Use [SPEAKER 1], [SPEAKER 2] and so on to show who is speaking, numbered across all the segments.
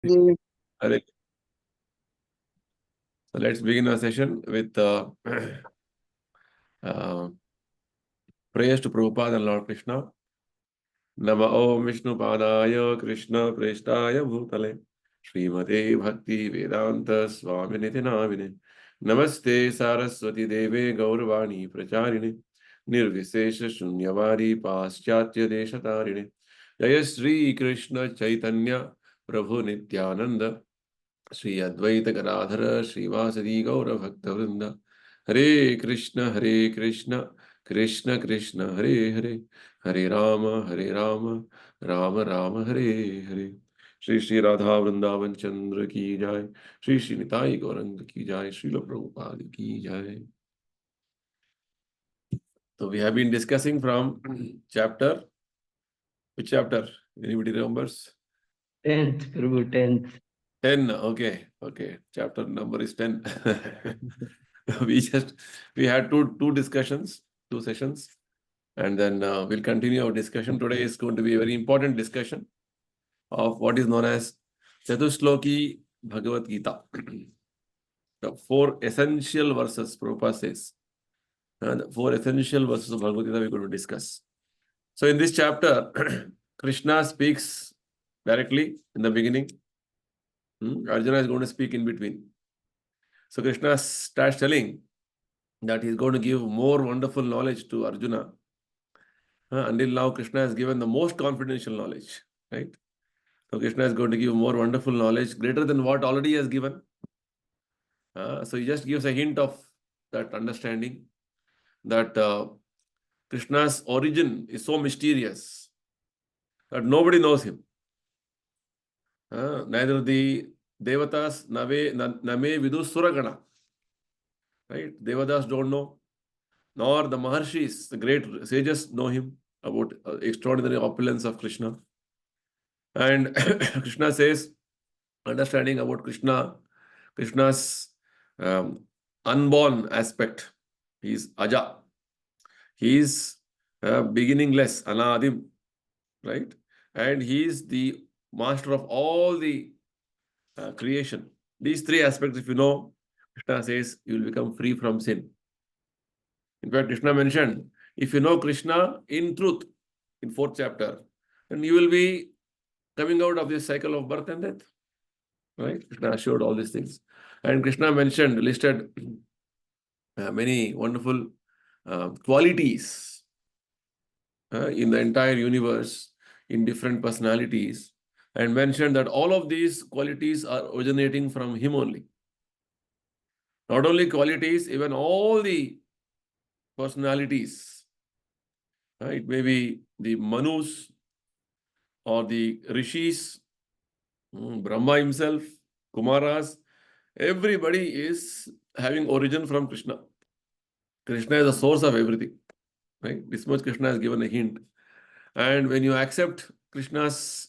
[SPEAKER 1] Mm.
[SPEAKER 2] Hare. So let's begin our session with prayers to Prabhupada and Lord Krishna. Nama Om Vishnu Padaya Krishna Preshtaya Bhutale Srimate Bhakti Vedanta Swami Nitinamine Namaste Saraswati Deve Gauravani Pracharine Nirvisesha Shunyavadi Paschatya Deshatarine Jaya Sri Krishna Chaitanya Prabhu Nityananda Sri Advaita Gadadhara Srivasadi Gaura Bhakta Vrinda Hare Krishna Krishna Krishna Hare Hare Hare Rama Rama Rama Hare Hare Shri Shri Radha Vrindavan Chandra Ki Jai Shri Shri Nitai Gauranga Ki Jai Srila Prabhupada Ki Jai. So we have been discussing from chapter, which chapter? Anybody remembers?
[SPEAKER 1] 10th, Prabhu, 10th.
[SPEAKER 2] 10. Okay. Chapter number is 10. we had two discussions, two sessions, and then we'll continue our discussion. Today is going to be a very important discussion of what is known as Chatushloki Bhagavad Gita. The 4 essential verses, Prabhupada says. The 4 essential verses of Bhagavad Gita we're going to discuss. So in this chapter, Krishna speaks directly in the beginning. Arjuna is going to speak in between. So Krishna starts telling that he's going to give more wonderful knowledge to Arjuna. Until now, Krishna has given the most confidential knowledge, right? So Krishna is going to give more wonderful knowledge, greater than what already he has given. So he just gives a hint of that understanding that Krishna's origin is so mysterious that nobody knows him. Neither the Devatas, Name Vidu Suragana. Right? Devatas don't know, nor the Maharshis, the great sages, know him about extraordinary opulence of Krishna. And Krishna says, understanding about Krishna's unborn aspect. He is Aja. He is beginningless, Anadim, right? And he is the master of all the creation. These 3 aspects, if you know, Krishna says, you will become free from sin. In fact, Krishna mentioned, if you know Krishna in truth, in 4th chapter, then you will be coming out of this cycle of birth and death. Right? Krishna showed all these things. And Krishna listed many wonderful qualities in the entire universe, in different personalities, and mentioned that all of these qualities are originating from him only. Not only qualities, even all the personalities. It may be the Manus or the Rishis, Brahma himself, Kumaras, everybody is having origin from Krishna. Krishna is the source of everything. Right? This much Krishna has given a hint. And when you accept Krishna's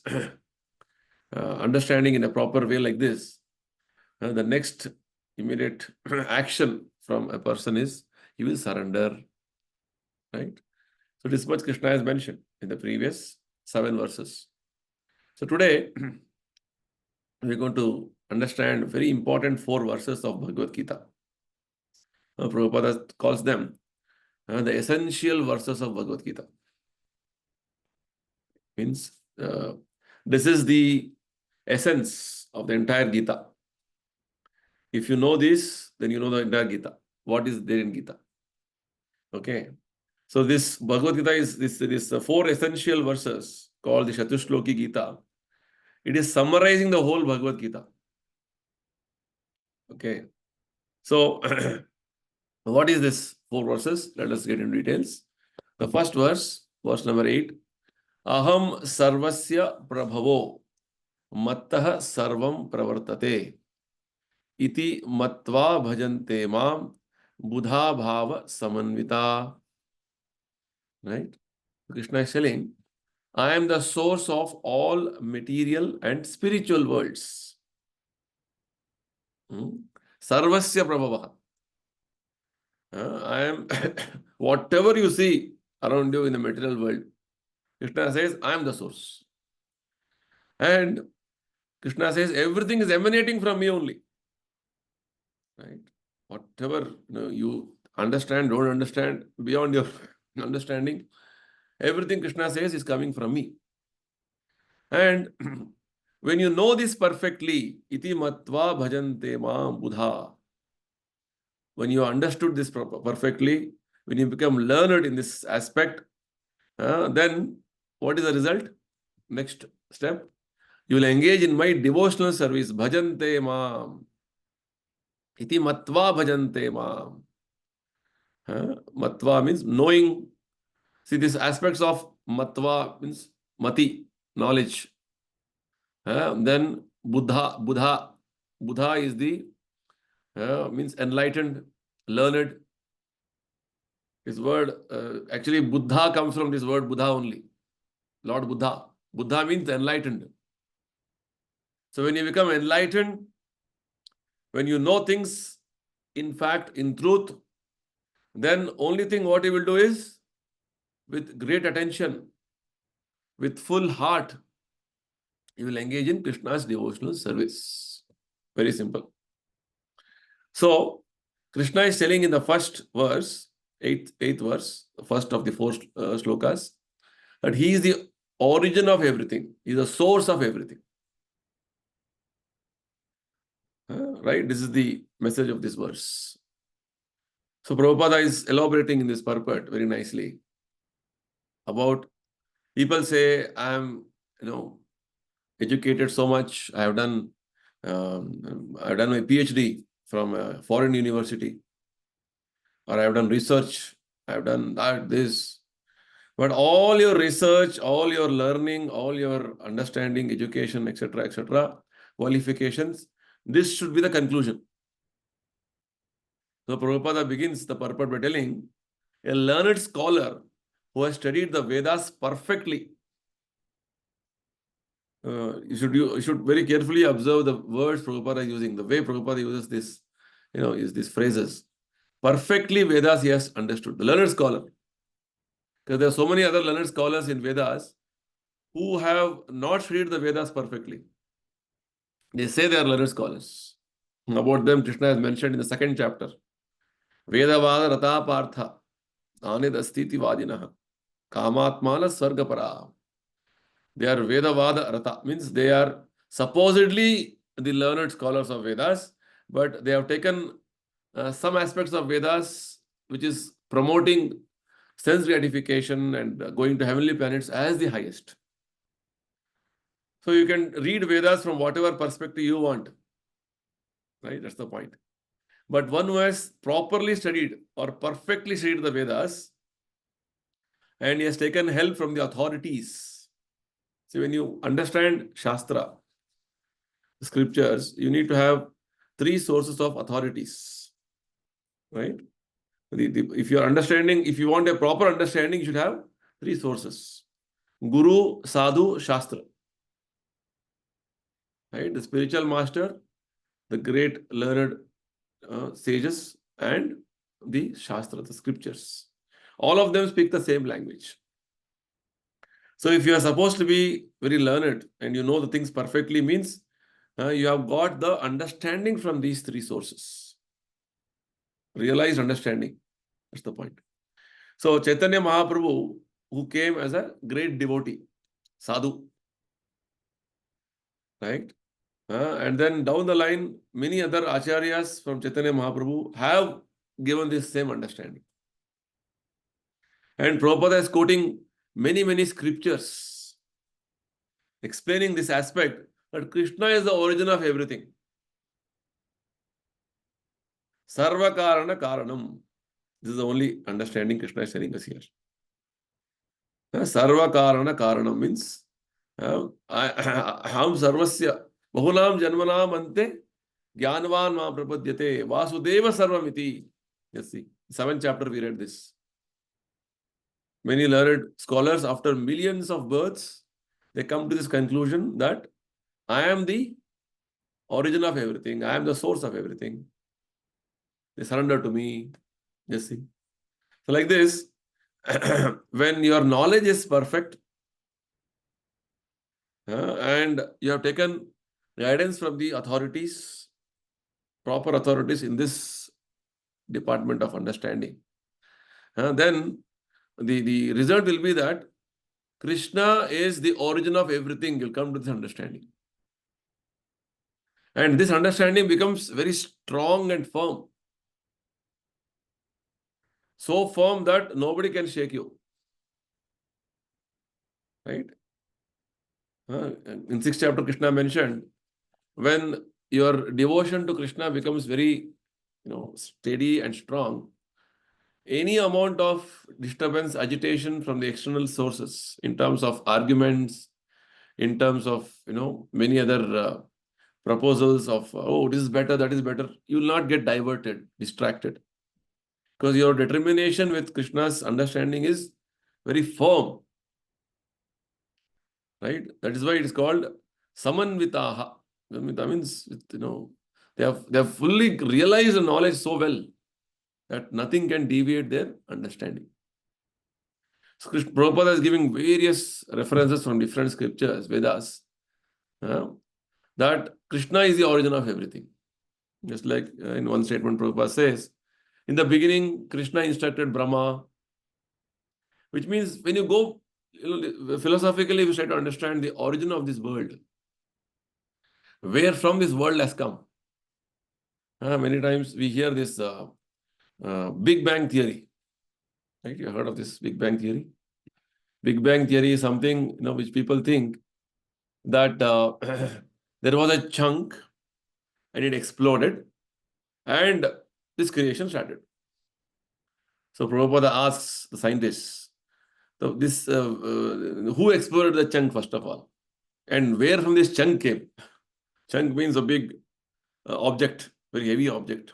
[SPEAKER 2] understanding in a proper way like this, the next immediate action from a person is he will surrender. Right? So this much Krishna has mentioned in the previous 7 verses. So today, we're going to understand very important 4 verses of Bhagavad Gita. Prabhupada calls them the essential verses of Bhagavad Gita. Means this is the essence of the entire Gita. If you know this, then you know the entire Gita. What is there in Gita? Okay. So this Bhagavad Gita is this 4 essential verses called the Chatushloki Gita. It is summarizing the whole Bhagavad Gita. Okay. So what is this 4 verses? Let us get into details. The first verse number 8. Aham sarvasya prabhavo mattah sarvam pravartate iti matva bhajante mam buddha bhava samanvita. Right? Krishna is telling, I am the source of all material and spiritual worlds. Sarvasya prabhava. I am whatever you see around you in the material world. Krishna says, I am the source. And Krishna says, everything is emanating from me only. Right? Whatever you understand, don't understand, beyond your understanding, everything Krishna says is coming from me. And when you know this perfectly, iti matva bhajante maam buddha. When you understood this perfectly, when you become learned in this aspect, then what is the result? Next step, you will engage in my devotional service. Bhajante maam. Iti matva bhajante maam. Matva means knowing. See, these aspects of matva means mati, knowledge. Then Buddha is the means enlightened, learned. This word, actually Buddha comes from this word Buddha only. Lord Buddha. Buddha means enlightened. So when you become enlightened, when you know things in fact, in truth, then only thing what you will do is, with great attention, with full heart, you will engage in Krishna's devotional service. Very simple. So, Krishna is telling in the first verse, eighth verse, the first of the four slokas, that he is the origin of everything. He is the source of everything. Right? This is the message of this verse. So, Prabhupada is elaborating in this purport very nicely about people say, I am, educated so much. I have done my PhD from a foreign university, or I have done research. I have done this. But all your research, all your learning, all your understanding, education, etc., qualifications, this should be the conclusion. So Prabhupada begins the purport by telling, a learned scholar who has studied the Vedas perfectly. You should very carefully observe the words Prabhupada is using, the way Prabhupada uses this, use these phrases. Perfectly Vedas he has understood. The learned scholar. Because there are so many other learned scholars in Vedas who have not studied the Vedas perfectly. They say they are learned scholars. About them, Krishna has mentioned in the second chapter. Vedavada rata partha anidastiti vadinaha kamatmana sargapara. They are Vedavada rata, means they are supposedly the learned scholars of Vedas, but they have taken some aspects of Vedas which is promoting sense gratification and going to heavenly planets as the highest. So you can read Vedas from whatever perspective you want. Right? That's the point. But one who has properly studied or perfectly studied the Vedas and he has taken help from the authorities. See, when you understand Shastra, scriptures, you need to have three sources of authorities. Right? If you are understanding, if you want a proper understanding, you should have three sources. Guru, Sadhu, Shastra. Right? The spiritual master, the great learned sages, and the Shastra, the scriptures. All of them speak the same language. So if you are supposed to be very learned and you know the things perfectly, means you have got the understanding from these three sources. Realized understanding. That's the point. So Chaitanya Mahaprabhu, who came as a great devotee, sadhu, right? And then down the line, many other acharyas from Chaitanya Mahaprabhu have given this same understanding. And Prabhupada is quoting many scriptures explaining this aspect that Krishna is the origin of everything. Sarva Karana Karanam. This is the only understanding Krishna is telling us here. Sarva Karana Karanam means Aham Sarvasya Bahunam Janmanam Ante Jnanavan Ma Prapadyate Vasudeva Sarvamiti. Yes, see, 7th chapter we read this. Many learned scholars, after millions of births, they come to this conclusion that I am the origin of everything. I am the source of everything. They surrender to me. Just see. So like this, when your knowledge is perfect and you have taken guidance from the authorities, proper authorities in this department of understanding, then the result will be that Krishna is the origin of everything. You'll come to this understanding. And this understanding becomes very strong and firm. So firm that nobody can shake you. Right? In 6th chapter, Krishna mentioned, when your devotion to Krishna becomes very, steady and strong, any amount of disturbance, agitation from the external sources, in terms of arguments, in terms of, many other proposals of, oh, this is better, that is better, you will not get diverted, distracted. Because your determination with Krishna's understanding is very firm. Right? That is why it is called Samanvitaha. Samanvita means, they have fully realized the knowledge so well that nothing can deviate their understanding. So Prabhupada is giving various references from different scriptures, Vedas, that Krishna is the origin of everything. Just like in one statement, Prabhupada says, in the beginning, Krishna instructed Brahma, which means when you go, philosophically, we try to understand the origin of this world, where from this world has come. Many times we hear this Big Bang theory. Right? You heard of this Big Bang theory? Big Bang theory is something which people think that there was a chunk and it exploded and this creation started. So Prabhupada asks the scientists, so this who exploded the chunk first of all, and where from this chunk came? Chunk means a big object, very heavy object.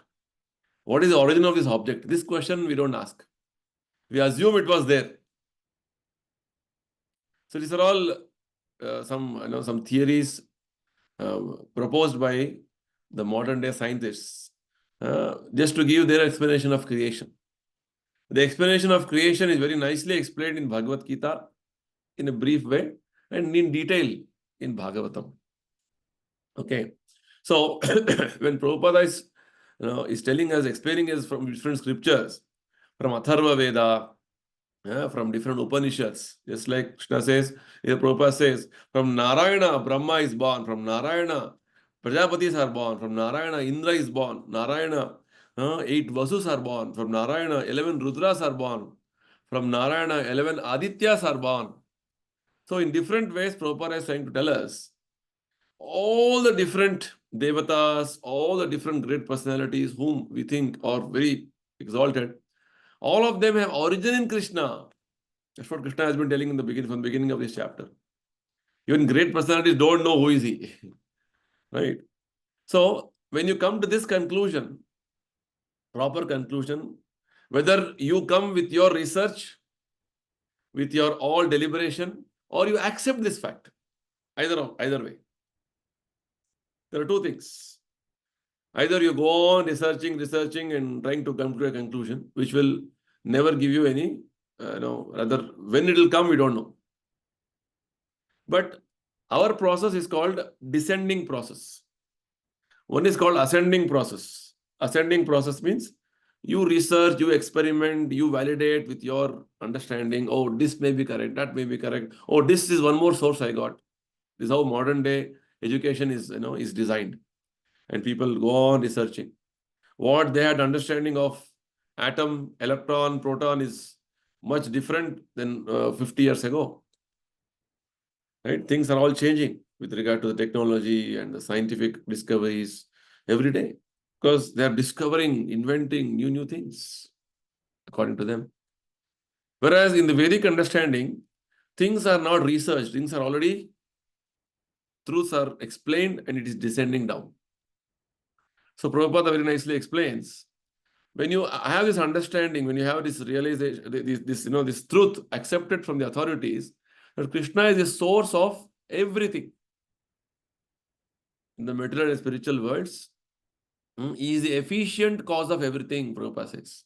[SPEAKER 2] What is the origin of this object? This question we don't ask. We assume it was there. So these are all some theories proposed by the modern day scientists just to give their explanation of creation. The explanation of creation is very nicely explained in Bhagavad Gita in a brief way and in detail in Bhagavatam. Okay. So when Prabhupada is telling us, explaining us from different scriptures, from Atharva Veda, from different Upanishads, just like Krishna says, here Prabhupada says, from Narayana, Brahma is born, from Narayana, Prajapatis are born, from Narayana, Indra is born, Narayana, 8 Vasus are born, from Narayana, 11 Rudras are born, from Narayana, 11 Adityas are born. So in different ways, Prabhupada is trying to tell us all the different devatas, all the different great personalities whom we think are very exalted, all of them have origin in Krishna. That's what Krishna has been telling in the beginning, from the beginning of this chapter. Even great personalities don't know who is he. Right? So when you come to this conclusion, proper conclusion, whether you come with your research, with your all deliberation, or you accept this fact, either way. There are two things. Either you go on researching and trying to come to a conclusion, which will never give you any, rather when it will come, we don't know. But our process is called descending process. One is called ascending process. Ascending process means you research, you experiment, you validate with your understanding. Oh, this may be correct, that may be correct. Oh, this is one more source I got. This is how modern day education is designed. And people go on researching. What they had understanding of atom, electron, proton is much different than 50 years ago. Right? Things are all changing with regard to the technology and the scientific discoveries every day, because they are discovering, inventing new things according to them. Whereas in the Vedic understanding, things are not researched, things are already, truths are explained and it is descending down. So Prabhupada very nicely explains, when you have this understanding, when you have this realization, this truth accepted from the authorities, that Krishna is the source of everything in the material and spiritual worlds, he is the efficient cause of everything, Prabhupada says.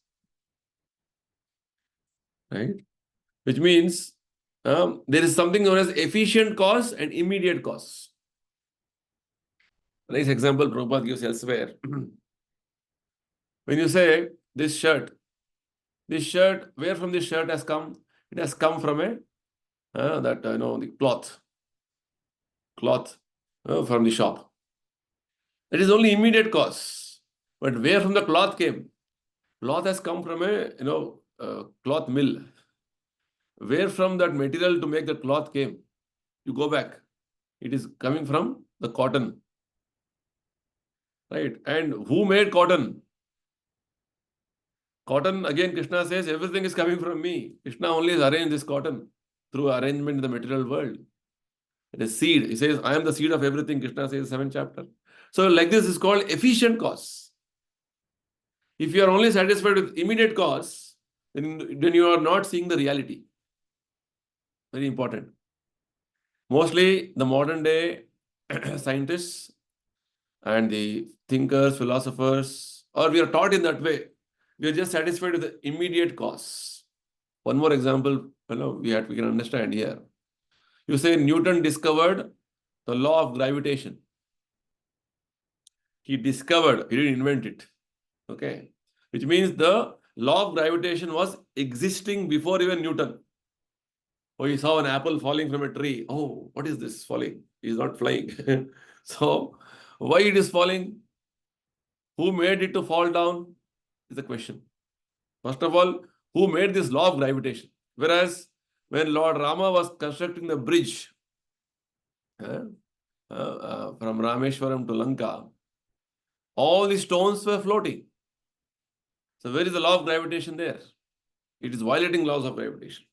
[SPEAKER 2] Right? Which means there is something known as efficient cause and immediate cause. Nice example Prabhupada gives elsewhere. When you say this shirt, where from this shirt has come? It has come from the cloth from the shop. That is only immediate cause. But where from the cloth came? Cloth has come from a cloth mill. Where from that material to make the cloth came? You go back. It is coming from the cotton. Right? And who made cotton? Cotton, again, Krishna says, everything is coming from me. Krishna only has arranged this cotton through arrangement in the material world. It is seed. He says, I am the seed of everything, Krishna says, 7th chapter. So like this is called efficient cause. If you are only satisfied with immediate cause, then you are not seeing the reality. Very important. Mostly the modern day scientists and the thinkers, philosophers, or we are taught in that way. We are just satisfied with the immediate cause. One more example, we can understand here. You say Newton discovered the law of gravitation. He discovered, he didn't invent it. Okay. Which means the law of gravitation was existing before even Newton. Oh, he saw an apple falling from a tree. Oh, what is this falling? He's not flying. So, why it is falling? Who made it to fall down? Is the question. First of all, who made this law of gravitation? Whereas, when Lord Rama was constructing the bridge from Rameshwaram to Lanka, all the stones were floating. So, where is the law of gravitation there? It is violating laws of gravitation.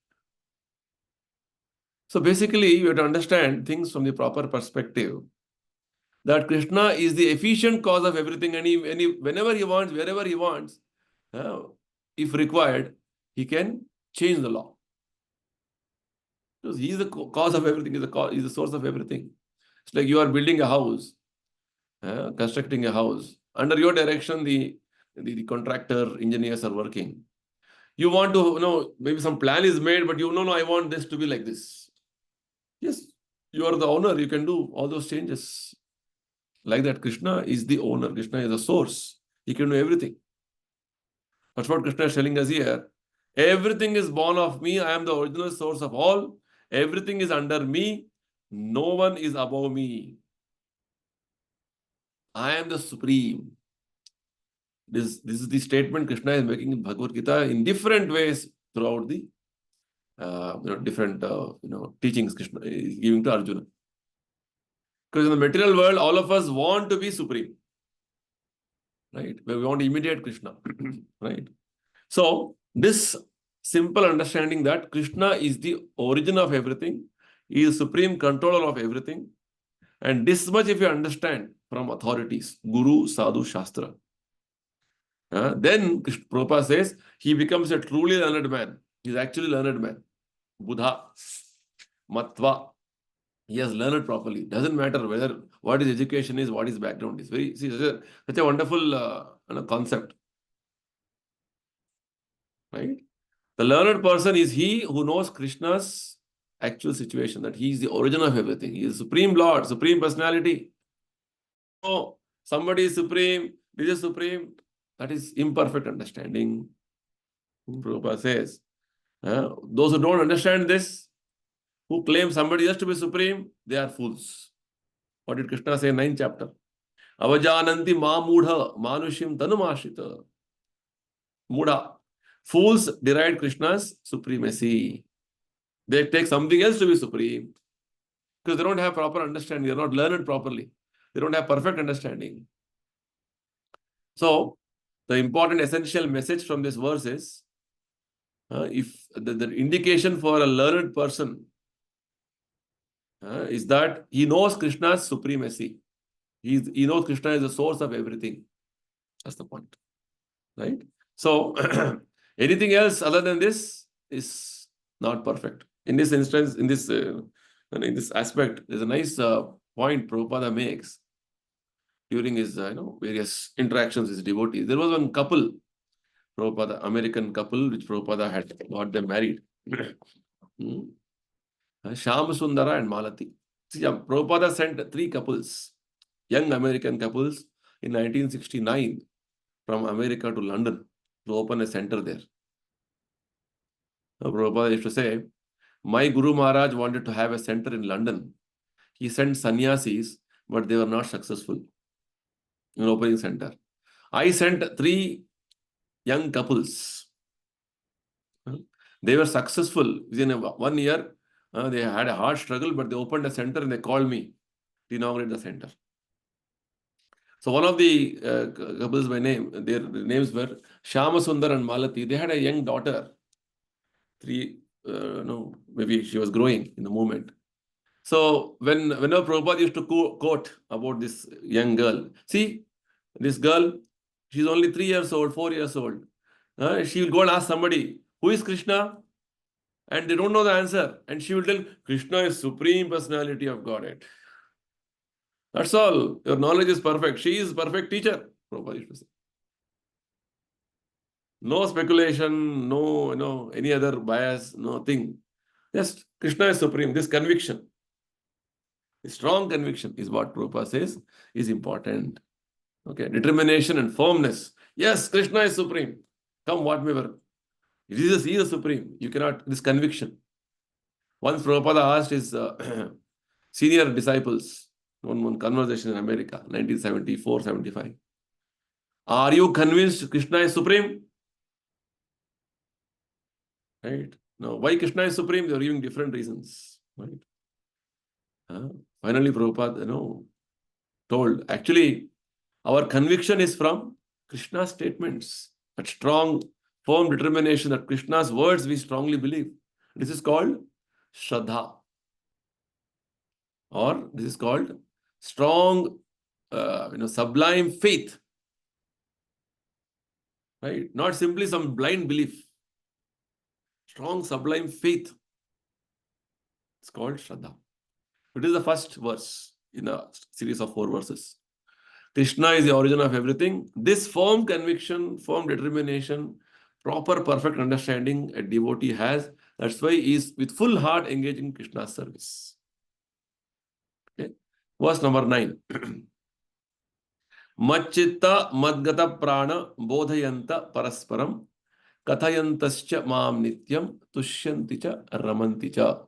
[SPEAKER 2] So basically, you have to understand things from the proper perspective. That Krishna is the efficient cause of everything, and whenever he wants, wherever he wants, if required, he can change the law. Because he is the cause of everything, he is the source of everything. It's like you are building a house, constructing a house. Under your direction, the contractor, engineers are working. You want to, maybe some plan is made, but I want this to be like this. Yes, you are the owner. You can do all those changes. Like that, Krishna is the owner. Krishna is the source. He can do everything. That's what Krishna is telling us here. Everything is born of me. I am the original source of all. Everything is under me. No one is above me. I am the supreme. This is the statement Krishna is making in Bhagavad Gita in different ways throughout the different teachings Krishna is giving to Arjuna. Because in the material world, all of us want to be supreme. Right? We want immediate Krishna. Right? So, this simple understanding that Krishna is the origin of everything, he is supreme controller of everything, and this much if you understand from authorities, Guru, Sadhu, Shastra, then Prabhupada says he becomes a truly learned man. He is actually learned man. Buddha, Matva. He has learned properly. Doesn't matter what his education is, what his background is. Such a wonderful concept. Right? The learned person is he who knows Krishna's actual situation, that he is the origin of everything. He is Supreme Lord, Supreme Personality. Oh, somebody is supreme, this is supreme. That is imperfect understanding. Prabhupada says, those who don't understand this, who claim somebody else to be supreme, they are fools. What did Krishna say in 9th chapter? Avajananti ma mudha manushim tanumashita. Mudha. Fools deride Krishna's supremacy. They take something else to be supreme because they don't have proper understanding. They are not learned properly. They don't have perfect understanding. So, the important essential message from this verse is, if the indication for a learned person is that he knows Krishna's supremacy. He knows Krishna is the source of everything. That's the point. Right? So, anything else other than this is not perfect. In this instance, in this aspect, there's a nice point Prabhupada makes during his various interactions with his devotees. There was one couple, Prabhupada, American couple, which Prabhupada had got them married. Shyam Sundara and Malati. See, Prabhupada sent 3 couples. young American couples in 1969 from America to London to open a center there. Prabhupada used to say, my Guru Maharaj wanted to have a center in London. He sent sannyasis, but they were not successful in opening center. I sent 3 young couples. They were successful within 1 year. They had a hard struggle, but they opened a center and they called me to inaugurate the center. So one of the couples by name, their names were Shyamasundar and Malati. They had a young daughter. Maybe she was growing in the movement. So whenever Prabhupada used to quote about this young girl, see, this girl, she's only 3 years old, 4 years old. She will go and ask somebody, who is Krishna? And they don't know the answer. And she will tell, Krishna is Supreme Personality of Godhead. That's all. Your knowledge is perfect. She is perfect teacher, Prabhupada used to say. No speculation, no any other bias, nothing. Just Krishna is supreme. This conviction, strong conviction is what Prabhupada says is important. Okay, determination and firmness. Yes, Krishna is supreme. Come whatever. Jesus is supreme. You cannot, this conviction. Once Prabhupada asked his senior disciples, one conversation in America, 1974-75. Are you convinced Krishna is supreme? Right? Now, why Krishna is supreme? They are giving different reasons. Right? Finally, Prabhupada, told, actually, our conviction is from Krishna's statements. That strong, firm determination that Krishna's words we strongly believe. This is called Shraddha. Or this is called strong, sublime faith. Right? Not simply some blind belief. Strong, sublime faith. It's called Shraddha. It is the first verse in a series of 4 verses. Krishna is the origin of everything. This firm conviction, firm determination, proper, perfect understanding a devotee has. That's why he is with full heart engaged in Krishna's service. Okay. Verse number 9. Machchitta madgata prana bodhayanta parasparam kathayantascha mam nityam tushyanti cha ramanti cha.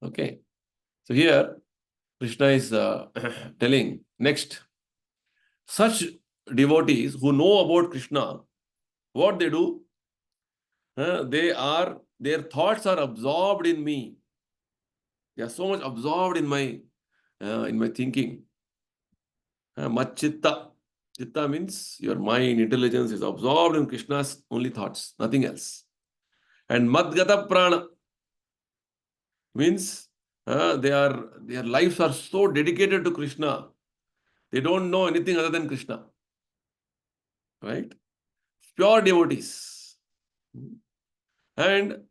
[SPEAKER 2] Okay. So here Krishna is telling next. Such devotees who know about Krishna, what they do, their thoughts are absorbed in me. They are so much absorbed in my thinking. Machchitta. Chitta means your mind, intelligence is absorbed in Krishna's only thoughts, nothing else. And madgata prana means their lives are so dedicated to Krishna. They don't know anything other than Krishna. Right? Pure devotees. And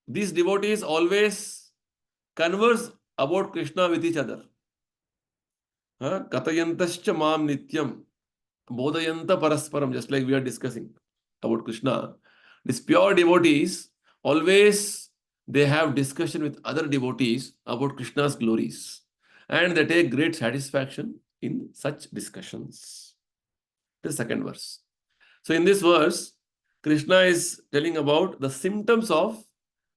[SPEAKER 2] these devotees always converse about Krishna with each other. Katayantascha mam nityam. Bodhayanta parasparam. Just like we are discussing about Krishna. These pure devotees always they have discussion with other devotees about Krishna's glories. And they take great satisfaction in such discussions. The second verse. So in this verse, Krishna is telling about the symptoms of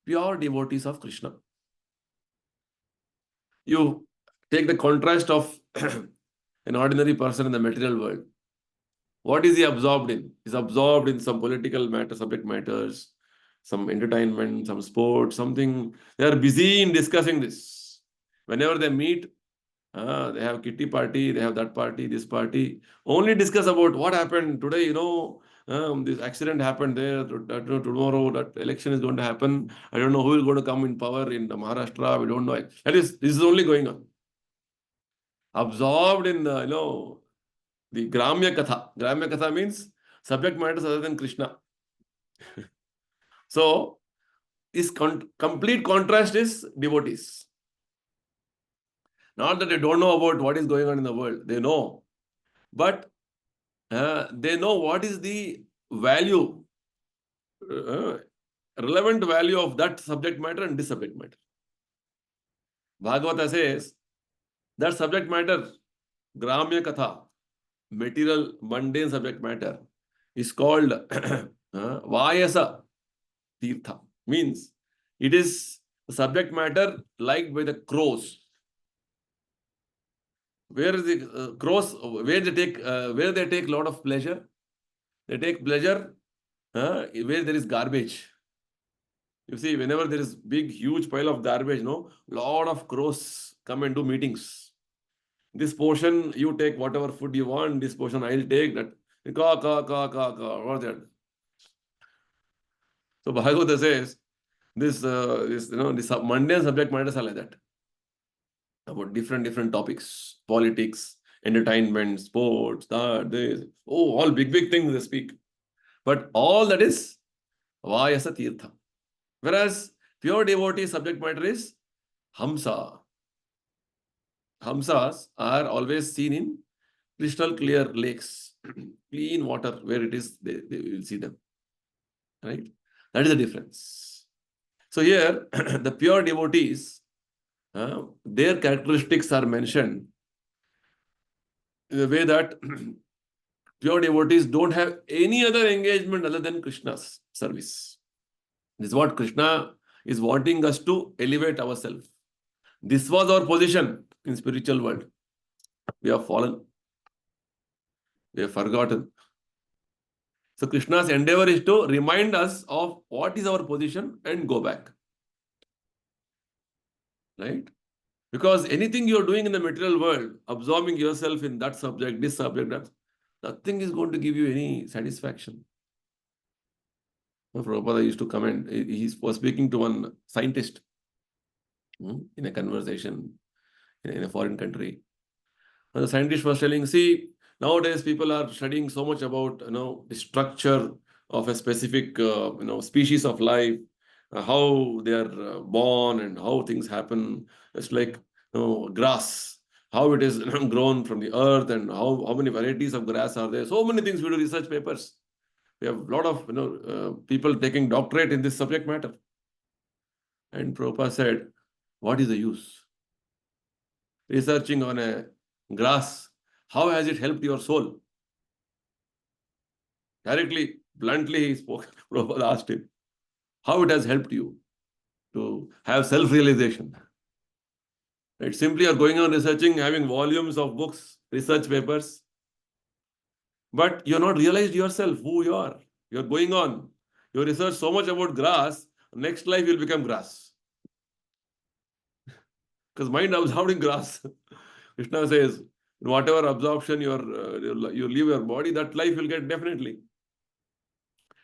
[SPEAKER 2] pure devotees of Krishna. You take the contrast of an ordinary person in the material world. What is he absorbed in? He's absorbed in some political matter, subject matters, some entertainment, some sport, something. They are busy in discussing this. Whenever they meet, they have kitty party, they have that party, this party. Only discuss about what happened today, this accident happened there, tomorrow that election is going to happen. I don't know who is going to come in power in Maharashtra. We don't know. That is, this is only going on. Absorbed in the Gramya Katha. Gramya Katha means subject matters other than Krishna. So, this complete contrast is devotees. Not that they don't know about what is going on in the world. They know. But they know what is the value, relevant value of that subject matter and this subject matter. Bhagavata says that subject matter Gramya Katha, material, mundane subject matter, is called Vayasa Tirtha. Means it is the subject matter liked by the crows. Where the crows, where they take lot of pleasure? They take pleasure where there is garbage. You see, whenever there is big, huge pile of garbage, lot of crows come and do meetings. This portion, you take whatever food you want. This portion, I'll take that. Ka, ka, ka, ka, ka, what that? So Bhagavad says, this mundane subject matters are like that. About different topics, politics, entertainment, sports, this. Oh, all big things they speak. But all that is Vayasa Tirtha. Whereas pure devotee subject matter is Hamsa. Hamsas are always seen in crystal clear lakes, clean water, where it is, they will see them. Right? That is the difference. So here, the pure devotees, their characteristics are mentioned in the way that pure devotees don't have any other engagement other than Krishna's service. This is what Krishna is wanting us to elevate ourselves. This was our position in spiritual world. We have fallen. We have forgotten. So Krishna's endeavor is to remind us of what is our position and go back. Right? Because anything you are doing in the material world, absorbing yourself in that subject, this subject, that, nothing is going to give you any satisfaction. Prabhupada used to comment, he was speaking to one scientist in a conversation in a foreign country. And the scientist was telling, see, nowadays people are studying so much about the structure of a specific species of life, how they are born and how things happen. It's like grass, how it is grown from the earth, and how many varieties of grass are there. So many things. We do research papers. We have a lot of people taking doctorate in this subject matter. And Prabhupada said, what is the use? Researching on a grass, how has it helped your soul? Directly, bluntly he spoke. Prabhupada asked him, how it has helped you to have self-realization? Right? Simply you're going on researching, having volumes of books, research papers, but you're not realized yourself, who you are. You're going on. You research so much about grass, next life you'll become grass. Because mind absorbing grass. Krishna says, whatever absorption you leave your body, that life will get definitely.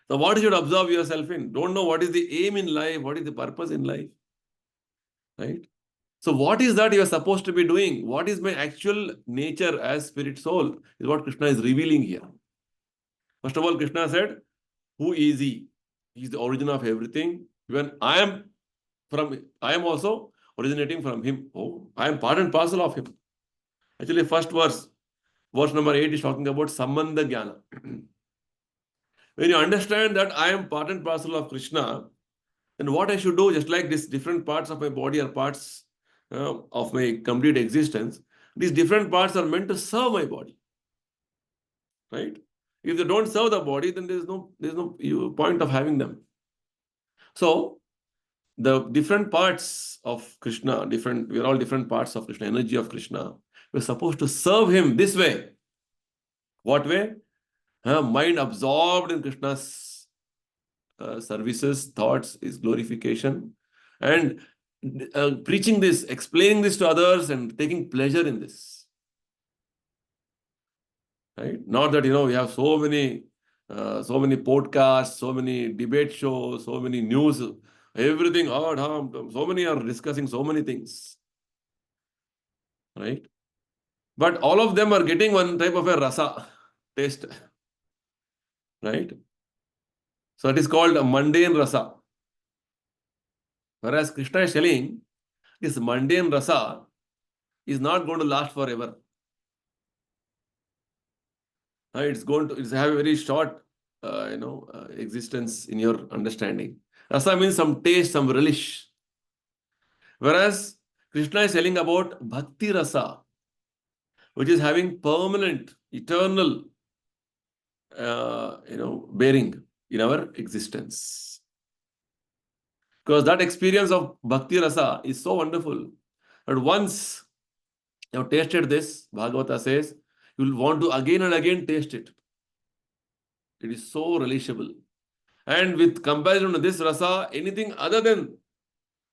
[SPEAKER 2] So what you should absorb yourself in? Don't know what is the aim in life, what is the purpose in life. Right? So what is that you are supposed to be doing? What is my actual nature as spirit soul? Is what Krishna is revealing here. First of all, Krishna said, who is he? He is the origin of everything. Even I am also originating from him. Oh, I am part and parcel of him. Actually, first verse number 8 is talking about Sambandha Jnana. When you understand that I am part and parcel of Krishna, then what I should do, just like these different parts of my body are parts of my complete existence, these different parts are meant to serve my body. Right? If they don't serve the body, then there's no point of having them. So the different parts of Krishna, we are all different parts of Krishna, energy of Krishna. We're supposed to serve him this way. What way? Mind absorbed in Krishna's services, thoughts, his glorification, and preaching this, explaining this to others, and taking pleasure in this. Right? Not that we have so many podcasts, so many debate shows, so many news, everything. So many are discussing so many things. Right? But all of them are getting one type of a rasa taste. Right? So it is called a mundane rasa. Whereas Krishna is telling, this mundane rasa is not going to last forever. It's going to have a very short existence in your understanding. Rasa means some taste, some relish. Whereas Krishna is telling about bhakti rasa. which is having permanent, eternal, bearing in our existence. Because that experience of Bhakti Rasa is so wonderful. But once you have tasted this, Bhagavata says, you will want to again and again taste it. It is so relishable. And with comparison to this rasa, anything other than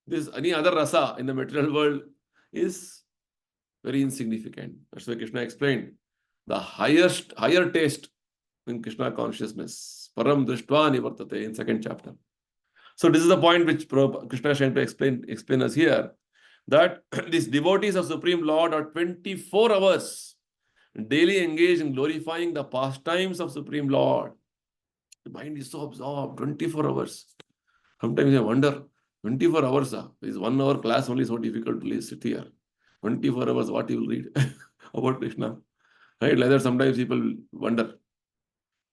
[SPEAKER 2] this, any other rasa in the material world is very insignificant. That's why Krishna explained the higher taste in Krishna consciousness. Param drishtva nivartate in second chapter. So this is the point which Krishna is trying to explain us here, that these devotees of Supreme Lord are 24 hours daily engaged in glorifying the pastimes of Supreme Lord. The mind is so absorbed, 24 hours. Sometimes I wonder, 24 hours, is 1 hour class only so difficult to sit here. 24 hours, what you will read about Krishna? Right? Like that, sometimes people wonder.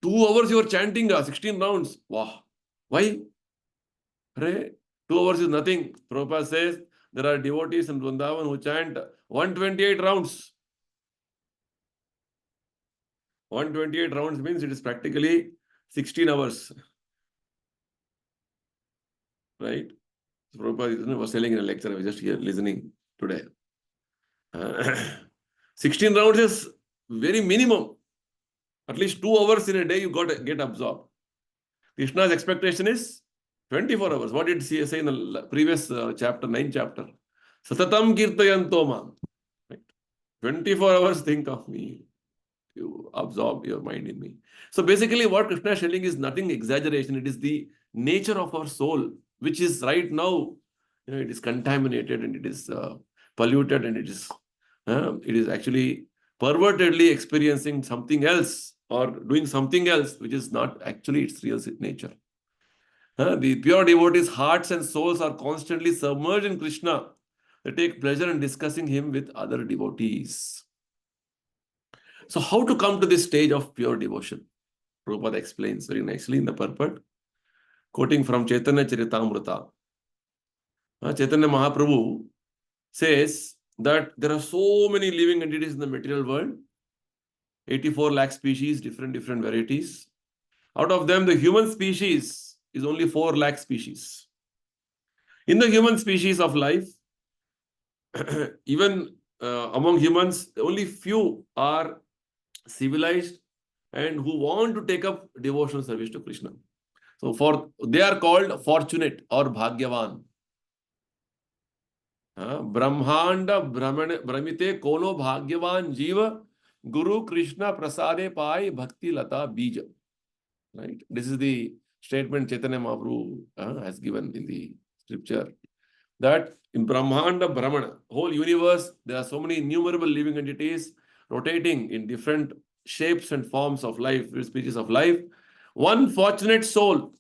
[SPEAKER 2] 2 hours you are chanting 16 rounds. Wow. Why? Right? 2 hours is nothing. Prabhupada says there are devotees in Vrindavan who chant 128 rounds. 128 rounds means it is practically 16 hours. Right? So Prabhupada was telling in a lecture, I was just here listening today. 16 rounds is very minimum. At least 2 hours in a day you got to get absorbed. Krishna's expectation is 24 hours. What did he say in the previous chapter, 9th chapter? Satatam kirtayanto mam. Right? 24 hours think of me. You absorb your mind in me. So basically what Krishna is telling is nothing exaggeration. It is the nature of our soul, which is right now, it is contaminated and it is polluted and it is actually pervertedly experiencing something else or doing something else, which is not actually its real nature. The pure devotees' hearts and souls are constantly submerged in Krishna. They take pleasure in discussing him with other devotees. So how to come to this stage of pure devotion? Prabhupada explains very nicely in the purport, quoting from Chaitanya Charitamrita. Chaitanya Mahaprabhu says that there are so many living entities in the material world, 84 lakh species, different varieties. Out of them, the human species is only 4 lakh species. In the human species of life, even among humans, only few are civilized and who want to take up devotional service to Krishna. So they are called fortunate or bhagyavan. Brahmanda Brahmite kono bhagyavan jiva Guru Krishna prasade pai bhakti lata bija. Right? This is the statement Chaitanya Mahaprabhu has given in the scripture. That in Brahmanda Brahmana, whole universe, there are so many innumerable living entities rotating in different shapes and forms of life, species of life. One fortunate soul,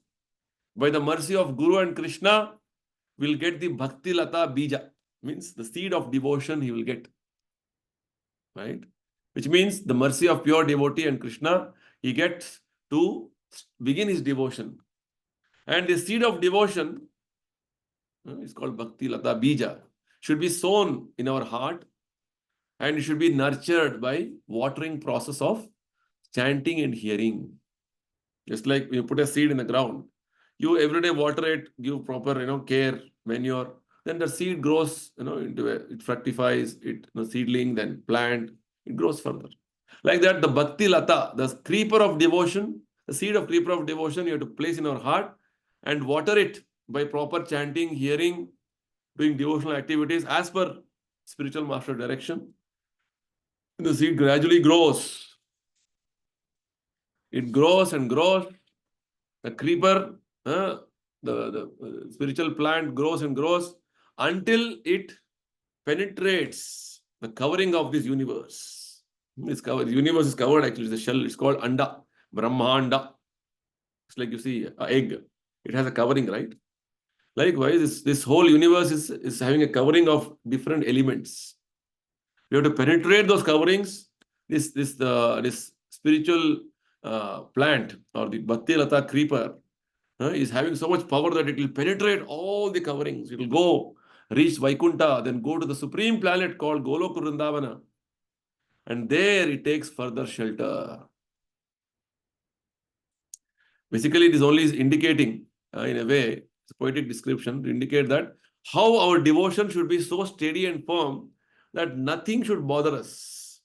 [SPEAKER 2] by the mercy of Guru and Krishna, will get the Bhakti Lata Bija, means the seed of devotion he will get. Right? Which means the mercy of pure devotee and Krishna, he gets to begin his devotion. And the seed of devotion is called Bhakti Lata Bija, should be sown in our heart and it should be nurtured by watering process of chanting and hearing. Just like you put a seed in the ground, you every day water it, give proper care, manure, then the seed grows into it fructifies, seedling, then plant, it grows further. Like that, the Bhakti Lata, the creeper of devotion, the seed of creeper of devotion, you have to place in our heart and water it by proper chanting, hearing, doing devotional activities as per spiritual master direction. The seed gradually grows. It grows and grows. The creeper, the spiritual plant grows and grows until it penetrates the covering of this universe. The universe is covered actually, the shell, it's called Anda, Brahmanda. It's like you see an egg. It has a covering, right? Likewise, this whole universe is having a covering of different elements. We have to penetrate those coverings. This spiritual plant or the Bhakti Lata creeper is having so much power that it will penetrate all the coverings. It will go, reach Vaikunta, then go to the supreme planet called Goloka Vrindavana. and there he takes further shelter. Basically, it is only indicating, in a way, it's a poetic description to indicate that how our devotion should be so steady and firm that nothing should bother us.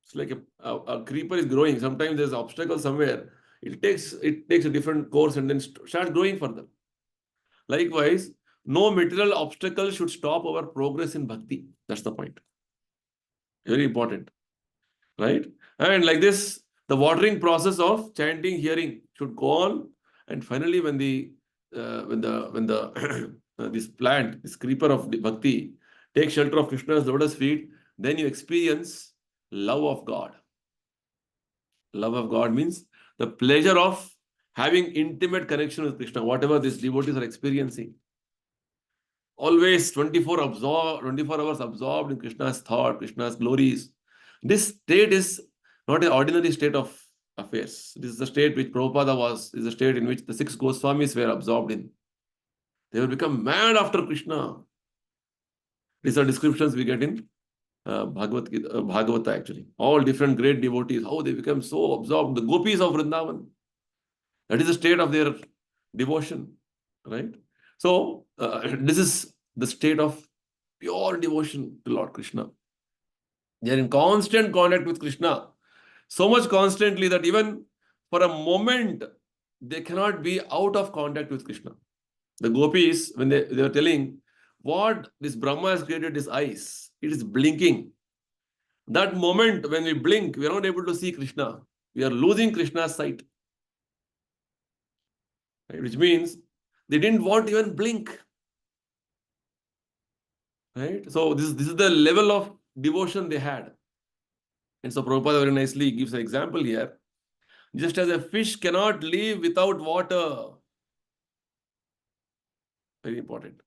[SPEAKER 2] It's like a creeper is growing. Sometimes there's an obstacle somewhere. It takes a different course and then starts growing further. Likewise, no material obstacle should stop our progress in bhakti. That's the point. Very important, right? And like this, the watering process of chanting, hearing should go on, and finally, when this plant, this creeper of bhakti, takes shelter of Krishna's lotus feet, then you experience love of God. Love of God means the pleasure of having intimate connection with Krishna, whatever these devotees are experiencing. Always 24 hours absorbed in Krishna's thought, Krishna's glories. This state is not an ordinary state of affairs. This is the state which Prabhupada is the state in which the 6 Goswamis were absorbed in. They will become mad after Krishna. These are descriptions we get in Bhagavata actually. All different great devotees, how they become so absorbed. The gopis of Vrindavan. That is the state of their devotion, right? So, this is the state of pure devotion to Lord Krishna. They are in constant contact with Krishna. So much constantly that even for a moment, they cannot be out of contact with Krishna. The gopis, when they were telling what this Brahma has created, his eyes, it is blinking. That moment when we blink, we are not able to see Krishna. We are losing Krishna's sight. Right? Which means they didn't want to even blink. Right? So this is the level of devotion they had. And so Prabhupada very nicely gives an example here. Just as a fish cannot live without water. Very important.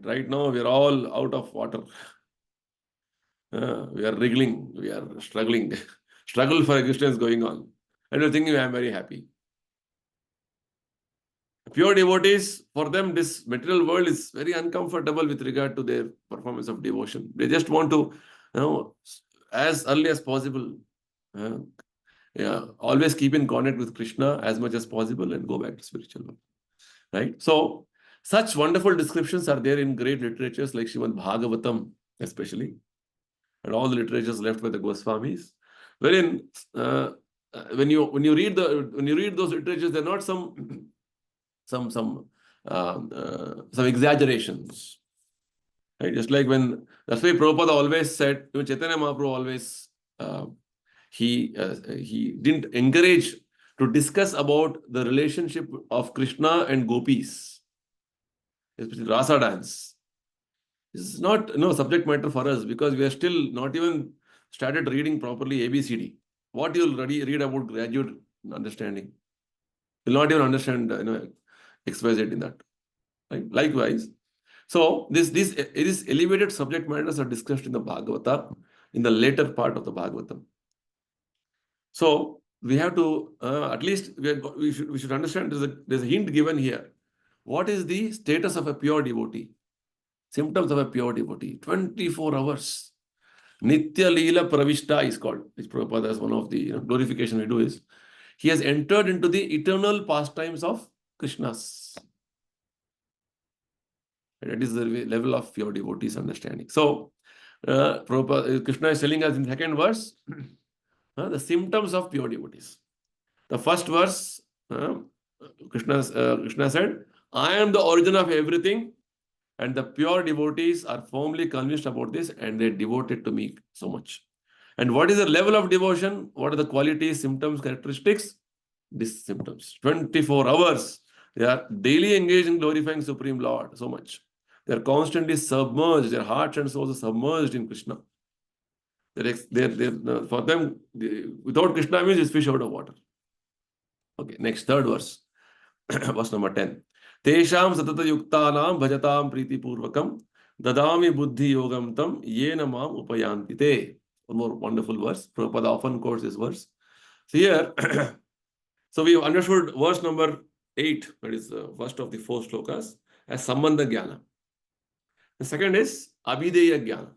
[SPEAKER 2] Right now, we are all out of water. We are wriggling. We are struggling. Struggle for existence going on. And you're thinking, I am very happy. Pure devotees, for them, this material world is very uncomfortable with regard to their performance of devotion. They just want to, as early as possible, always keep in contact with Krishna as much as possible and go back to spiritual world. Right? So, such wonderful descriptions are there in great literatures like Srimad Bhagavatam, especially, and all the literatures left by the Goswamis, wherein when you read those literatures, they're not some exaggerations, right? Just like that's why Prabhupada always said, Chaitanya Mahaprabhu always he didn't encourage to discuss about the relationship of Krishna and gopis, especially rasa dance. This is not subject matter for us because we are still not even started reading properly ABCD. What you'll read about graduate understanding, you'll not even understand XYZ in that. Right? Likewise, so these elevated subject matters are discussed in the Bhagavata, in the later part of the Bhagavatam. So we have to at least we should understand there's a hint given here. What is the status of a pure devotee? Symptoms of a pure devotee. 24 hours. Nitya Leela Pravishta is called, which Prabhupada is one of the glorification we do is, he has entered into the eternal pastimes of Krishna's. That is the level of pure devotee's understanding. So, Krishna is telling us in the second verse, the symptoms of pure devotees. The first verse, Krishna said, I am the origin of everything, and the pure devotees are firmly convinced about this, and they devoted to me so much. And what is the level of devotion? What are the qualities, symptoms, characteristics? These symptoms. 24 hours. They are daily engaged in glorifying Supreme Lord so much. They are constantly submerged. Their hearts and souls are submerged in Krishna. For them, without Krishna means it's fish out of water. Okay, next, third verse. Verse number 10. Tesham satata yuktanam bhajatam priti purvakam dadami buddhi yogam tam yena mam upayanti te. One more wonderful verse. Prabhupada often quotes this verse. So here, so we understood verse number 8, that is the first of the 4 slokas, as Sambandha Jnana. The second is Abhideya Jnana.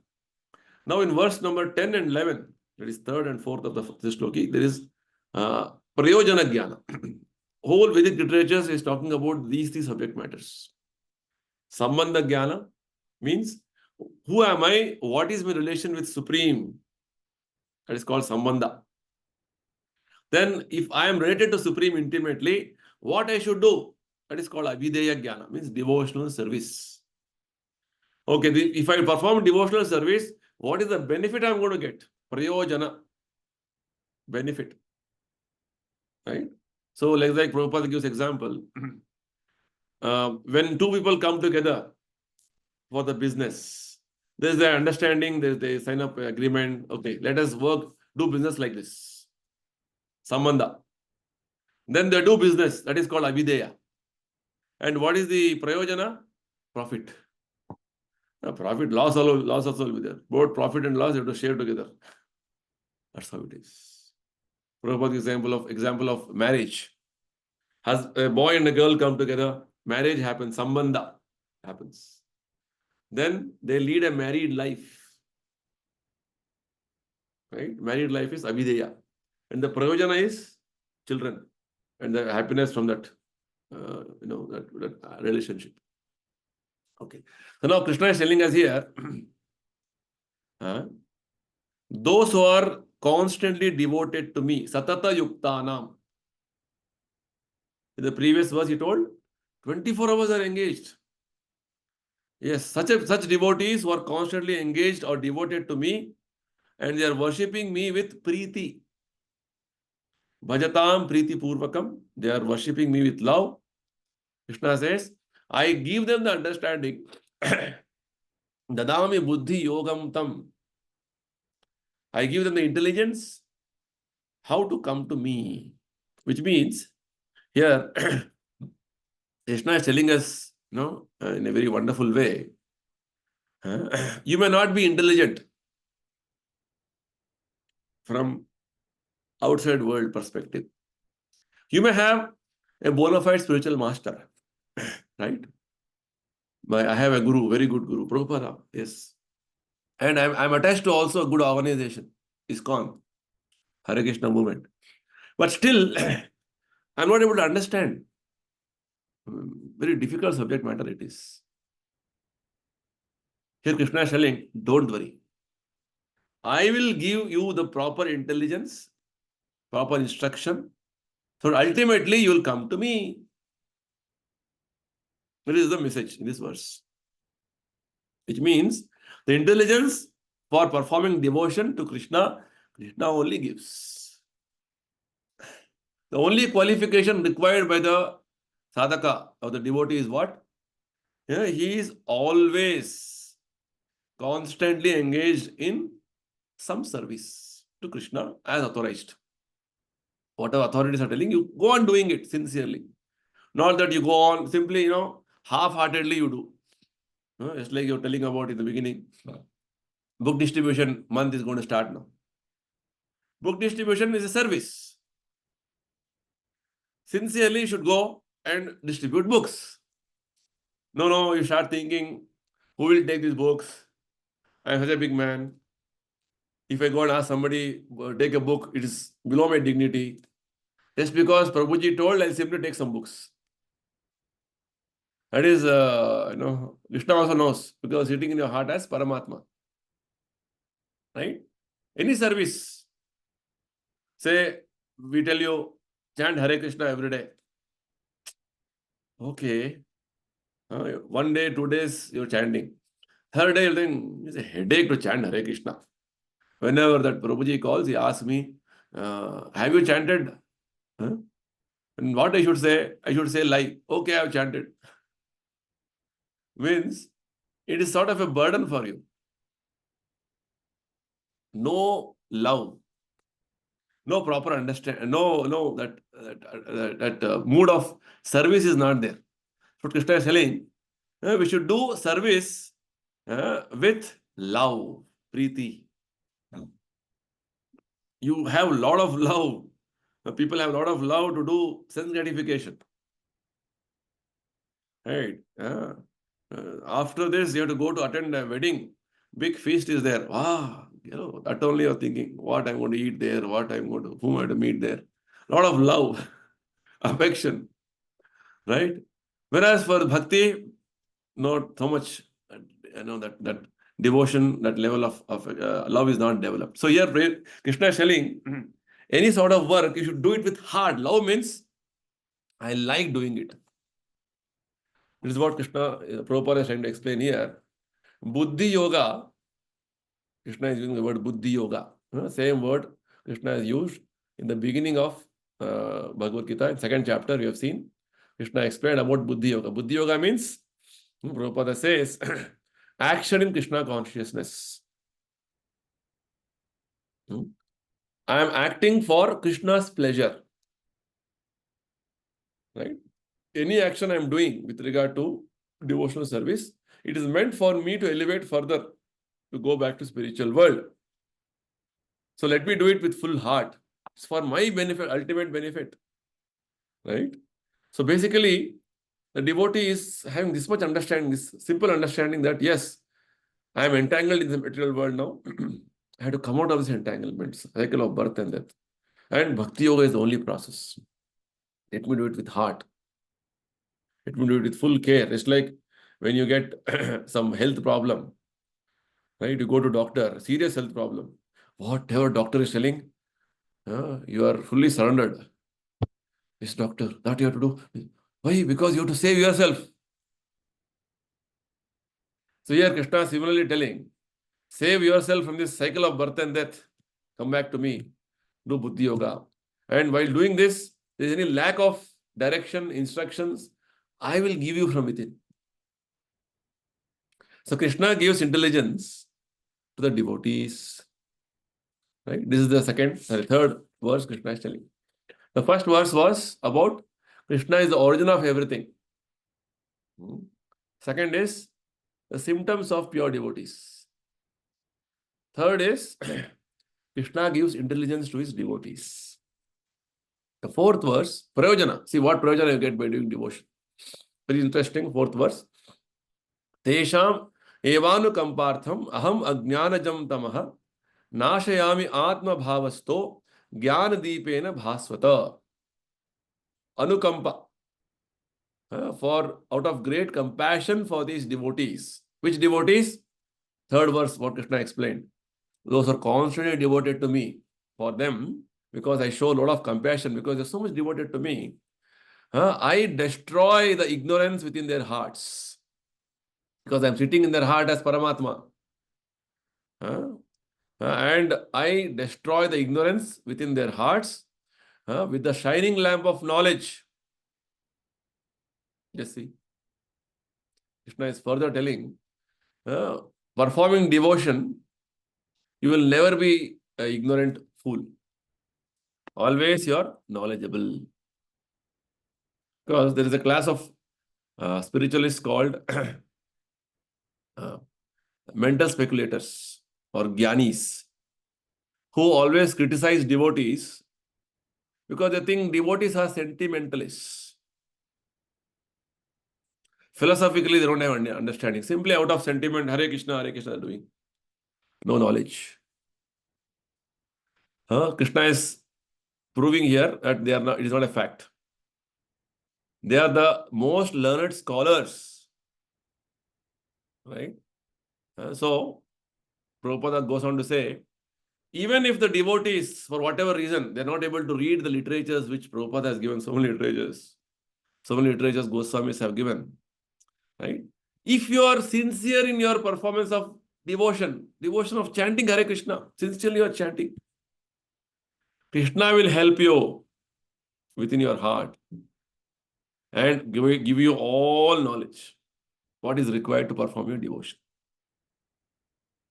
[SPEAKER 2] Now in verse number 10 and 11, that is third and fourth of this shloki, there is Prayojana Jnana. Whole Vedic literature is talking about these three subject matters. Sambandha Jnana means, who am I? What is my relation with Supreme? That is called Sambandha. Then if I am related to Supreme intimately, what I should do? That is called Abhideya Jnana, means devotional service. Okay, if I perform devotional service, what is the benefit I am going to get? Prayojana. Benefit. Right? So like Prabhupada gives example. When two people come together for the business, there's the understanding, they sign up agreement. Okay, let us do business like this. Sambandha. Then they do business. That is called Abhideya. And what is the Prayojana? Profit. Profit, loss also will be there. Both profit and loss, you have to share together. That's how it is. Prabhupada example of marriage. Has a boy and a girl come together, marriage happens, Sambandha happens. Then they lead a married life. Right? Married life is Abhideya. And the Prayojana is children and the happiness from that, that relationship. Okay. So now Krishna is telling us here, those who are constantly devoted to me, Satata Yuktanam. In the previous verse he told, 24 hours are engaged. Yes, such devotees who are constantly engaged or devoted to me, and they are worshipping me with preeti. Bhajatam preeti purvakam. They are worshipping me with love. Krishna says, I give them the understanding. Dadami buddhi yogam tam. I give them the intelligence how to come to me. Which means, here, Krishna is telling us, in a very wonderful way, you may not be intelligent from outside world perspective. You may have a bona fide spiritual master, right? I have a guru, very good guru, Prabhupada, yes. And I'm attached to also a good organization, ISKCON, Hare Krishna movement. But still, I'm not able to understand. Very difficult subject matter it is. Here Krishna is telling, don't worry. I will give you the proper intelligence, proper instruction. So ultimately you will come to me. That is the message in this verse. Which means the intelligence for performing devotion to Krishna, Krishna only gives. The only qualification required by the sadhaka or the devotee is what? He is always constantly engaged in some service to Krishna as authorized. Whatever authorities are telling you, go on doing it sincerely. Not that you go on simply, half-heartedly you do. Just like you're telling about in the beginning. Book distribution month is going to start now. Book distribution is a service. Sincerely, you should go and distribute books. No, you start thinking, who will take these books? I am such a big man. If I go and ask somebody, take a book, it is below my dignity. Just because Prabhuji told, I'll simply take some books. That is, Krishna also knows, because sitting in your heart as Paramatma. Right? Any service. Say, we tell you, chant Hare Krishna every day. Okay. 1 day, 2 days, you're chanting. Third day, you'll think, it's a headache to chant Hare Krishna. Whenever that Prabhuji calls, he asks me, have you chanted? And what I should say? I should say like, okay, I have chanted. Means, it is sort of a burden for you. No love. No proper understanding. No, that mood of service is not there. So Krishna is telling, we should do service with love, preeti. You have a lot of love. People have a lot of love to do sense gratification. Right? After this, you have to go to attend a wedding. big feast is there. Wow, that only you're thinking, what I'm going to eat there, whom I'm going to meet there. A lot of love, affection, right? Whereas for bhakti, not so much, that devotion, that level of love is not developed. So here Krishna is telling, any sort of work, you should do it with heart. Love means, I like doing it. This is what Prabhupada is trying to explain here. Buddhi yoga, Krishna is using the word Buddhi yoga. Same word Krishna has used in the beginning of Bhagavad Gita, in 2nd chapter, we have seen. Krishna explained about Buddhi yoga. Buddhi yoga means, Prabhupada says, action in Krishna consciousness. I am acting for Krishna's pleasure. Right? Any action I am doing with regard to devotional service, it is meant for me to elevate further, to go back to spiritual world. So let me do it with full heart. It's for my benefit, ultimate benefit. Right? So basically, the devotee is having this much understanding, this simple understanding that yes, I am entangled in the material world now. I have to come out of this entanglement, cycle of birth and death. And Bhakti Yoga is the only process. Let me do it with heart. Let me do it with full care. It's like when you get some health problem, right? You go to doctor, serious health problem. Whatever doctor is telling, you are fully surrendered. Yes, doctor, that you have to do. Why? Because you have to save yourself. So here Krishna is similarly telling, save yourself from this cycle of birth and death. Come back to me. Do Buddhi Yoga. And while doing this, there is any lack of direction, instructions, I will give you from within. So Krishna gives intelligence to the devotees. Right? This is the third verse Krishna is telling. The first verse was about Krishna is the origin of everything. Second is the symptoms of pure devotees. Third is Krishna gives intelligence to his devotees. The fourth verse, Prayojana. See what Prayojana you get by doing devotion. Very interesting, fourth verse. Tesham evanukampartham aham ajnanajam tamaha nashayami atma bhavasto jnana deepena bhasvata. Anukampa. For out of great compassion for these devotees. Which devotees? Third verse, what Krishna explained. Those are constantly devoted to me. For them, because I show a lot of compassion, because they're so much devoted to me, I destroy the ignorance within their hearts. Because I'm sitting in their heart as Paramatma. And I destroy the ignorance within their hearts with the shining lamp of knowledge. Just see. Krishna is further telling, performing devotion, you will never be an ignorant fool. Always you're knowledgeable. Because there is a class of spiritualists called mental speculators or jnanis, who always criticize devotees because they think devotees are sentimentalists. Philosophically, they don't have understanding. Simply out of sentiment, Hare Krishna are doing. No knowledge. Krishna is proving here that they are not, it is not a fact. They are the most learned scholars. Right? So, Prabhupada goes on to say, even if the devotees, for whatever reason, they're not able to read the literatures which Prabhupada has given, so many literatures Goswamis have given, right? If you are sincere in your performance of devotion of chanting Hare Krishna, sincerely you are chanting, Krishna will help you within your heart and give you all knowledge, what is required to perform your devotion.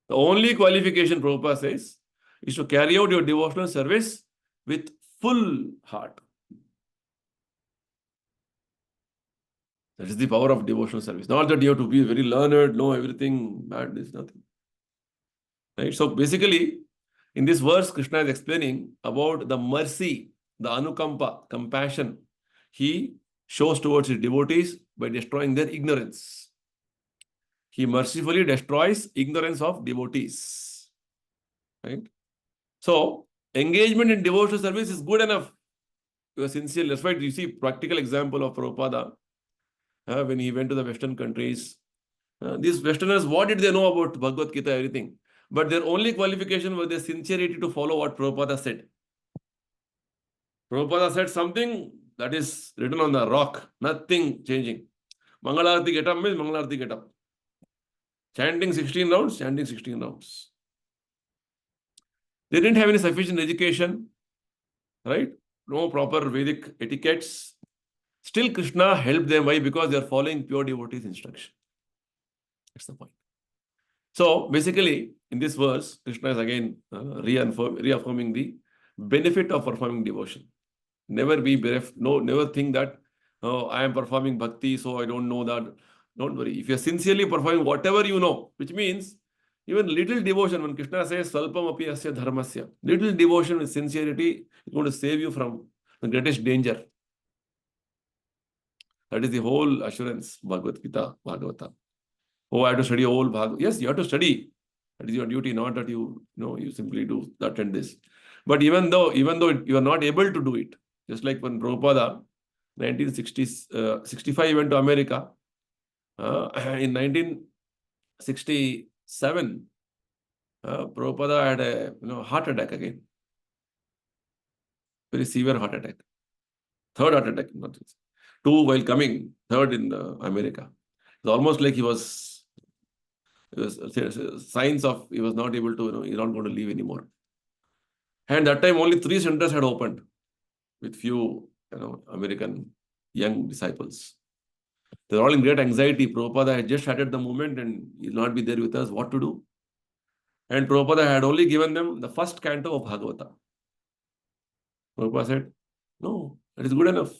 [SPEAKER 2] The only qualification, Prabhupada says, is to carry out your devotional service with full heart. That is the power of devotional service. Not that you have to be very learned, know everything, bad, this, nothing. Right? So basically, in this verse, Krishna is explaining about the mercy, the anukampa, compassion he shows towards his devotees by destroying their ignorance. He mercifully destroys ignorance of devotees. Right? So, engagement in devotional service is good enough. You are sincere. That's why you see practical example of Prabhupada when he went to the Western countries. These Westerners, what did they know about Bhagavad Gita, everything? But their only qualification was their sincerity to follow what Prabhupada said. Prabhupada said something that is written on the rock, nothing changing. Mangalarti get up means Mangalarti get up. Chanting 16 rounds, chanting 16 rounds. They didn't have any sufficient education, right? No proper Vedic etiquettes. Still, Krishna helped them. Why? Because they are following pure devotees' instruction. That's the point. So, basically, in this verse, Krishna is again reaffirming the benefit of performing devotion. Never be bereft. No, never think that, oh, I am performing bhakti, so I don't know that. Don't worry. If you are sincerely performing whatever you know, which means even little devotion, when Krishna says, Salpam api asya dharmasya, little devotion with sincerity is going to save you from the greatest danger. That is the whole assurance, Bhagavad Gita, Bhagavata. Oh, I have to study all Bhagavad. Yes, you have to study. That is your duty, not that you simply do that and this. But even though you are not able to do it, just like when Prabhupada, 1965 went to America, in 1967, Prabhupada had a heart attack again. Very severe heart attack. Third heart attack, not two while coming, third in America. It's almost like he was signs of he was not able to, he's not going to live anymore. And that time only 3 centers had opened with few, American young disciples. They're all in great anxiety. Prabhupada had just started the movement and he'll not be there with us. What to do? And Prabhupada had only given them the first canto of Bhagavata. Prabhupada said, no, that is good enough.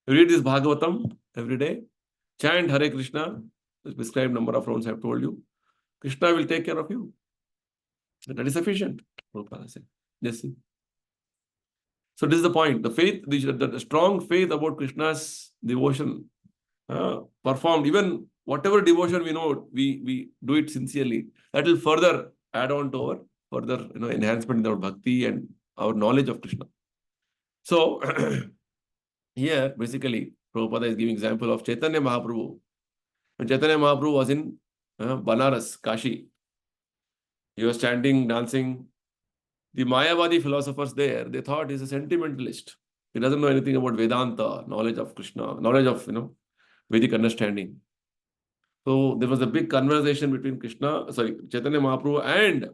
[SPEAKER 2] Read this Bhagavatam every day. Chant Hare Krishna. The prescribed number of rounds I have told you. Krishna will take care of you. That is sufficient, Prabhupada said. Yes. So this is the point. The faith, the strong faith about Krishna's devotion performed, even whatever devotion we know, we do it sincerely. That will further add on to our further enhancement in our bhakti and our knowledge of Krishna. So here, basically, Prabhupada is giving example of Chaitanya Mahaprabhu. When Chaitanya Mahaprabhu was in Banaras, Kashi, he was chanting, dancing. The Mayavadi philosophers there, they thought he's a sentimentalist. He doesn't know anything about Vedanta, knowledge of Krishna, knowledge of, Vedic understanding. So there was a big conversation between Chaitanya Mahaprabhu and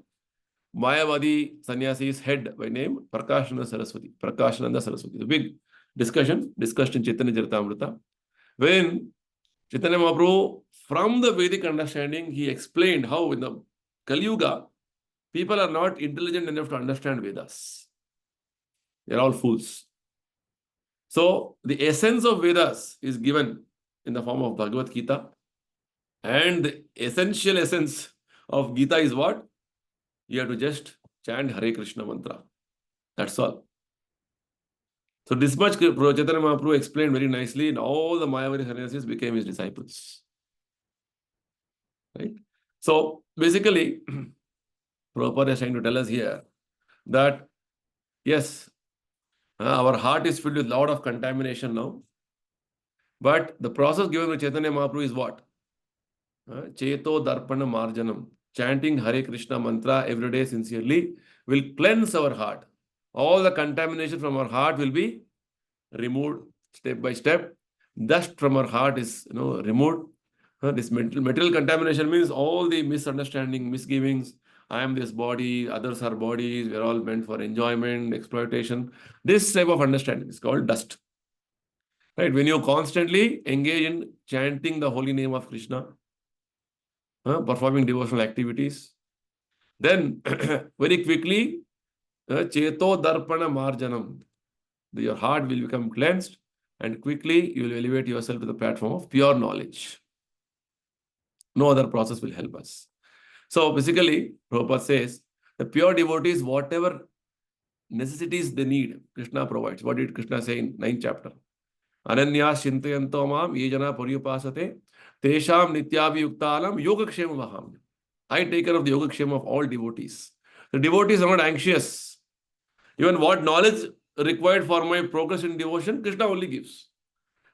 [SPEAKER 2] Mayavadi sannyasi's head by name Prakashananda Saraswati. The big discussion discussed in Chaitanya Charitamrita. When Chaitanya Mahaprabhu, from the Vedic understanding, he explained how in the Kali Yuga, people are not intelligent enough to understand Vedas. They're all fools. So the essence of Vedas is given in the form of Bhagavad Gita. And the essential essence of Gita is what? You have to just chant Hare Krishna mantra. That's all. So this much Chaitanya Mahaprabhu explained very nicely, and all the Mayavadi sannyasis became his disciples. Right? So basically, Prabhupada is trying to tell us here that yes, our heart is filled with a lot of contamination now. But the process given by Chaitanya Mahaprabhu is what? Cheto Darpana Marjanam. Chanting Hare Krishna mantra every day sincerely will cleanse our heart. All the contamination from our heart will be removed step by step. Dust from our heart is removed. This material contamination means all the misunderstanding, misgivings. I am this body, others are bodies, we are all meant for enjoyment, exploitation. This type of understanding is called dust. Right? When you constantly engage in chanting the holy name of Krishna, performing devotional activities, then very quickly, Cheto Darpana Marjanam, your heart will become cleansed and quickly you will elevate yourself to the platform of pure knowledge. No other process will help us. So basically, Prabhupada says, the pure devotees, whatever necessities they need, Krishna provides. What did Krishna say in 9th chapter? Ananya Shintayanto Mam Yejana Paryupasate Tesham nityabhiyuktanam yogakshema vaham. I take care of the yogakshema of all devotees. The devotees are not anxious. Even what knowledge required for my progress in devotion, Krishna only gives.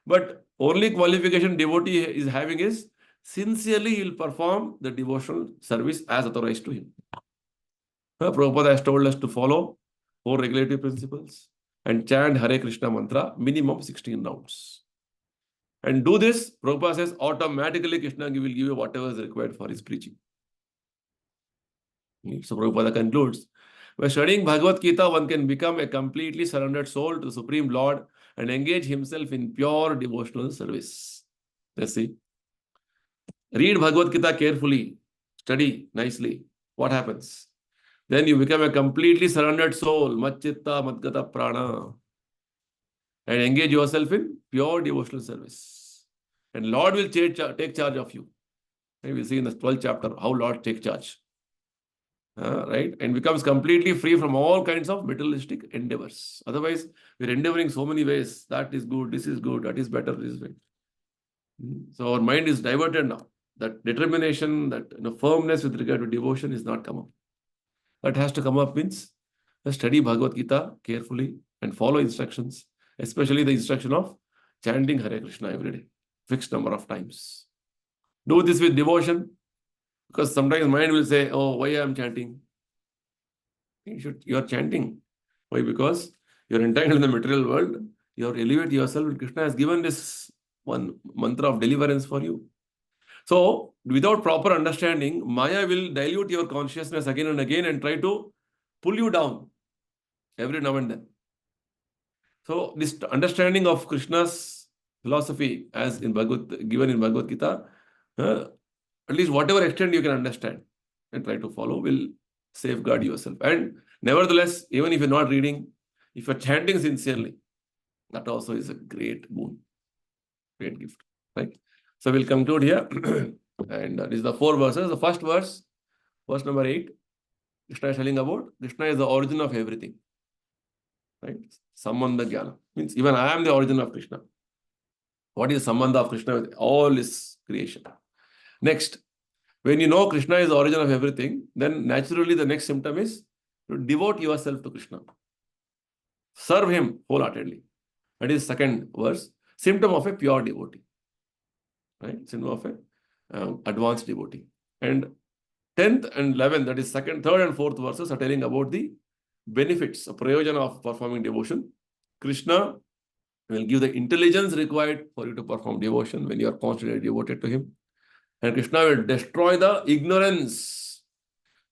[SPEAKER 2] But only qualification devotee is having is sincerely he will perform the devotional service as authorized to him. Prabhupada has told us to follow 4 regulatory principles and chant Hare Krishna mantra minimum 16 rounds. And do this, Prabhupada says, automatically Krishna will give you whatever is required for his preaching. So Prabhupada concludes, by studying Bhagavad Gita, one can become a completely surrendered soul to the Supreme Lord and engage himself in pure devotional service. Let's see. Read Bhagavad Gita carefully, study nicely. What happens? Then you become a completely surrendered soul, Matchitta Madgata Prana, and engage yourself in pure devotional service. And Lord will take charge of you. We will see in the 12th chapter how Lord takes charge. Right? And becomes completely free from all kinds of materialistic endeavors. Otherwise, we're endeavoring so many ways. That is good, this is good, that is better, this is right. So our mind is diverted now. That determination, that firmness with regard to devotion is not come up. That has to come up means study Bhagavad Gita carefully and follow instructions, especially the instruction of chanting Hare Krishna every day, fixed number of times. Do this with devotion, because sometimes mind will say, oh, why I am chanting? You are chanting. Why? Because you are entangled in the material world. You have elevated yourself, and Krishna has given this one mantra of deliverance for you. So, without proper understanding, Maya will dilute your consciousness again and again and try to pull you down every now and then. So, this understanding of Krishna's philosophy, as in given in Bhagavad Gita, at least whatever extent you can understand and try to follow, will safeguard yourself. And nevertheless, even if you're not reading, if you're chanting sincerely, that also is a great boon, great gift, right? So we'll conclude here. And this is the 4 verses. The first verse, verse number 8, Krishna is telling about Krishna is the origin of everything, right? Sambandha Jnana means even I am the origin of Krishna. What is Sambandha of Krishna with all his creation? Next, when you know Krishna is the origin of everything, then naturally the next symptom is to devote yourself to Krishna. Serve him wholeheartedly. That is second verse, symptom of a pure devotee. Right? Symptom of a advanced devotee. And 10th and 11th, that is second, third and fourth verses are telling about the benefits, prayojana of performing devotion. Krishna will give the intelligence required for you to perform devotion when you are constantly devoted to him. And Krishna will destroy the ignorance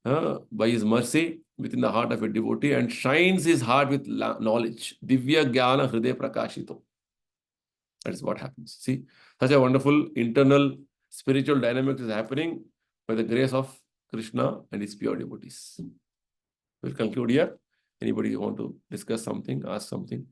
[SPEAKER 2] by his mercy within the heart of a devotee and shines his heart with knowledge. Divya Jnana Hriday Prakashito. That is what happens. See, such a wonderful internal spiritual dynamic is happening by the grace of Krishna and his pure devotees. We'll conclude here. Anybody want to discuss something, ask something,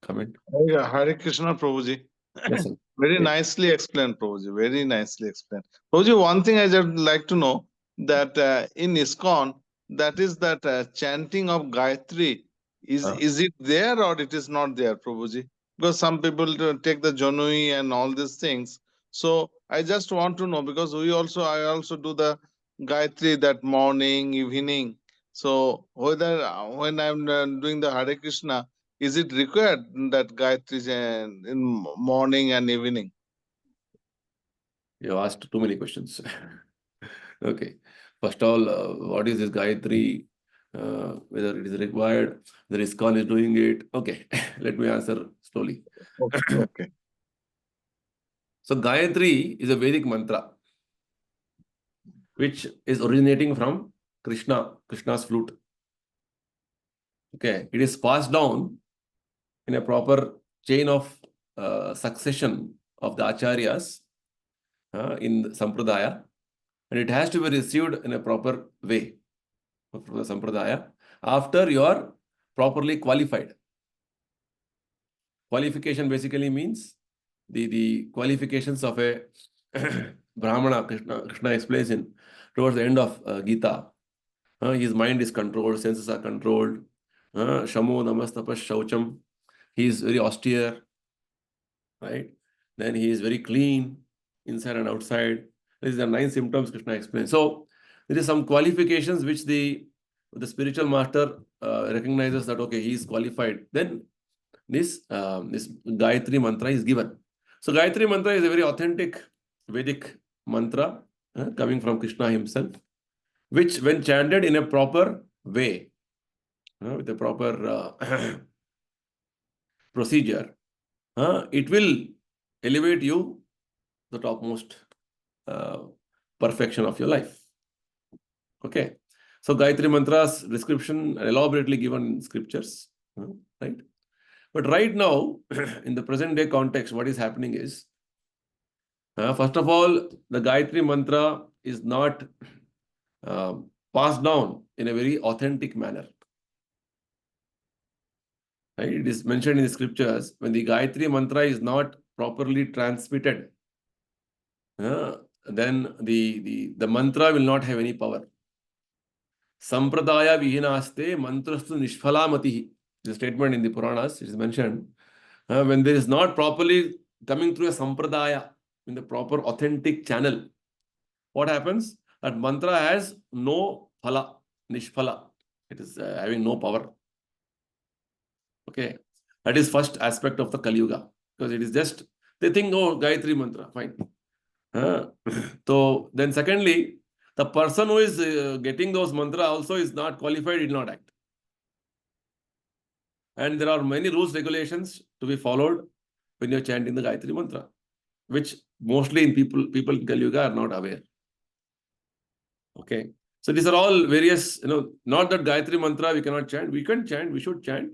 [SPEAKER 2] comment?
[SPEAKER 3] Yeah, Hare Krishna, Prabhuji.
[SPEAKER 2] Yes, sir.
[SPEAKER 3] Very
[SPEAKER 2] Yeah.
[SPEAKER 3] nicely explained, Prabhuji. Very nicely explained. Prabhuji, one thing I just like to know that in ISKCON, that is that chanting of Gayatri, is it there or it is not there, Prabhuji? Because some people take the Janui and all these things. So I just want to know, because I also do the Gayatri that morning, evening. So whether when I'm doing the Hare Krishna, is it required that Gayatri in morning and evening?
[SPEAKER 2] You asked too many questions. Okay. First of all, what is this Gayatri? Whether it is required, whether ISKCON is doing it. Okay, let me answer slowly.
[SPEAKER 3] Okay.
[SPEAKER 2] So Gayatri is a Vedic mantra which is originating from Krishna's flute. Okay, it is passed down in a proper chain of succession of the acharyas in the Sampradaya, and it has to be received in a proper way from the Sampradaya after you are properly qualified. Qualification basically means the qualifications of a Brahmana. Krishna explains in towards the end of Gita. His mind is controlled, senses are controlled. Shamo namastapas shaucham. He is very austere, right? Then he is very clean inside and outside. These are 9 symptoms Krishna explains. So there is some qualifications which the spiritual master recognizes that, okay, he is qualified. Then this Gayatri mantra is given. So Gayatri mantra is a very authentic Vedic mantra coming from Krishna himself, which when chanted in a proper way, with a proper procedure, it will elevate you the topmost perfection of your life. Okay. So Gayatri mantra's description elaborately given in scriptures, right? But right now, in the present day context, what is happening is, first of all, the Gayatri mantra is not passed down in a very authentic manner. Right? It is mentioned in the scriptures, when the Gayatri mantra is not properly transmitted, then the mantra will not have any power. Sampradaya vihinaste mantrastu nishphalamatihi. The statement in the Puranas, it is mentioned, when there is not properly coming through a sampradaya, in the proper authentic channel, what happens? That mantra has no phala, nishphala. It is having no power. Okay. That is first aspect of the Kali Yuga. Because it is just, they think, oh, Gayatri mantra, fine. So then secondly, the person who is getting those mantra also is not qualified, will not act. And there are many rules, regulations to be followed when you're chanting the Gayatri mantra, which mostly in people in Kali Yuga are not aware. Okay. So these are all various, not that Gayatri mantra we cannot chant. We can chant, we should chant,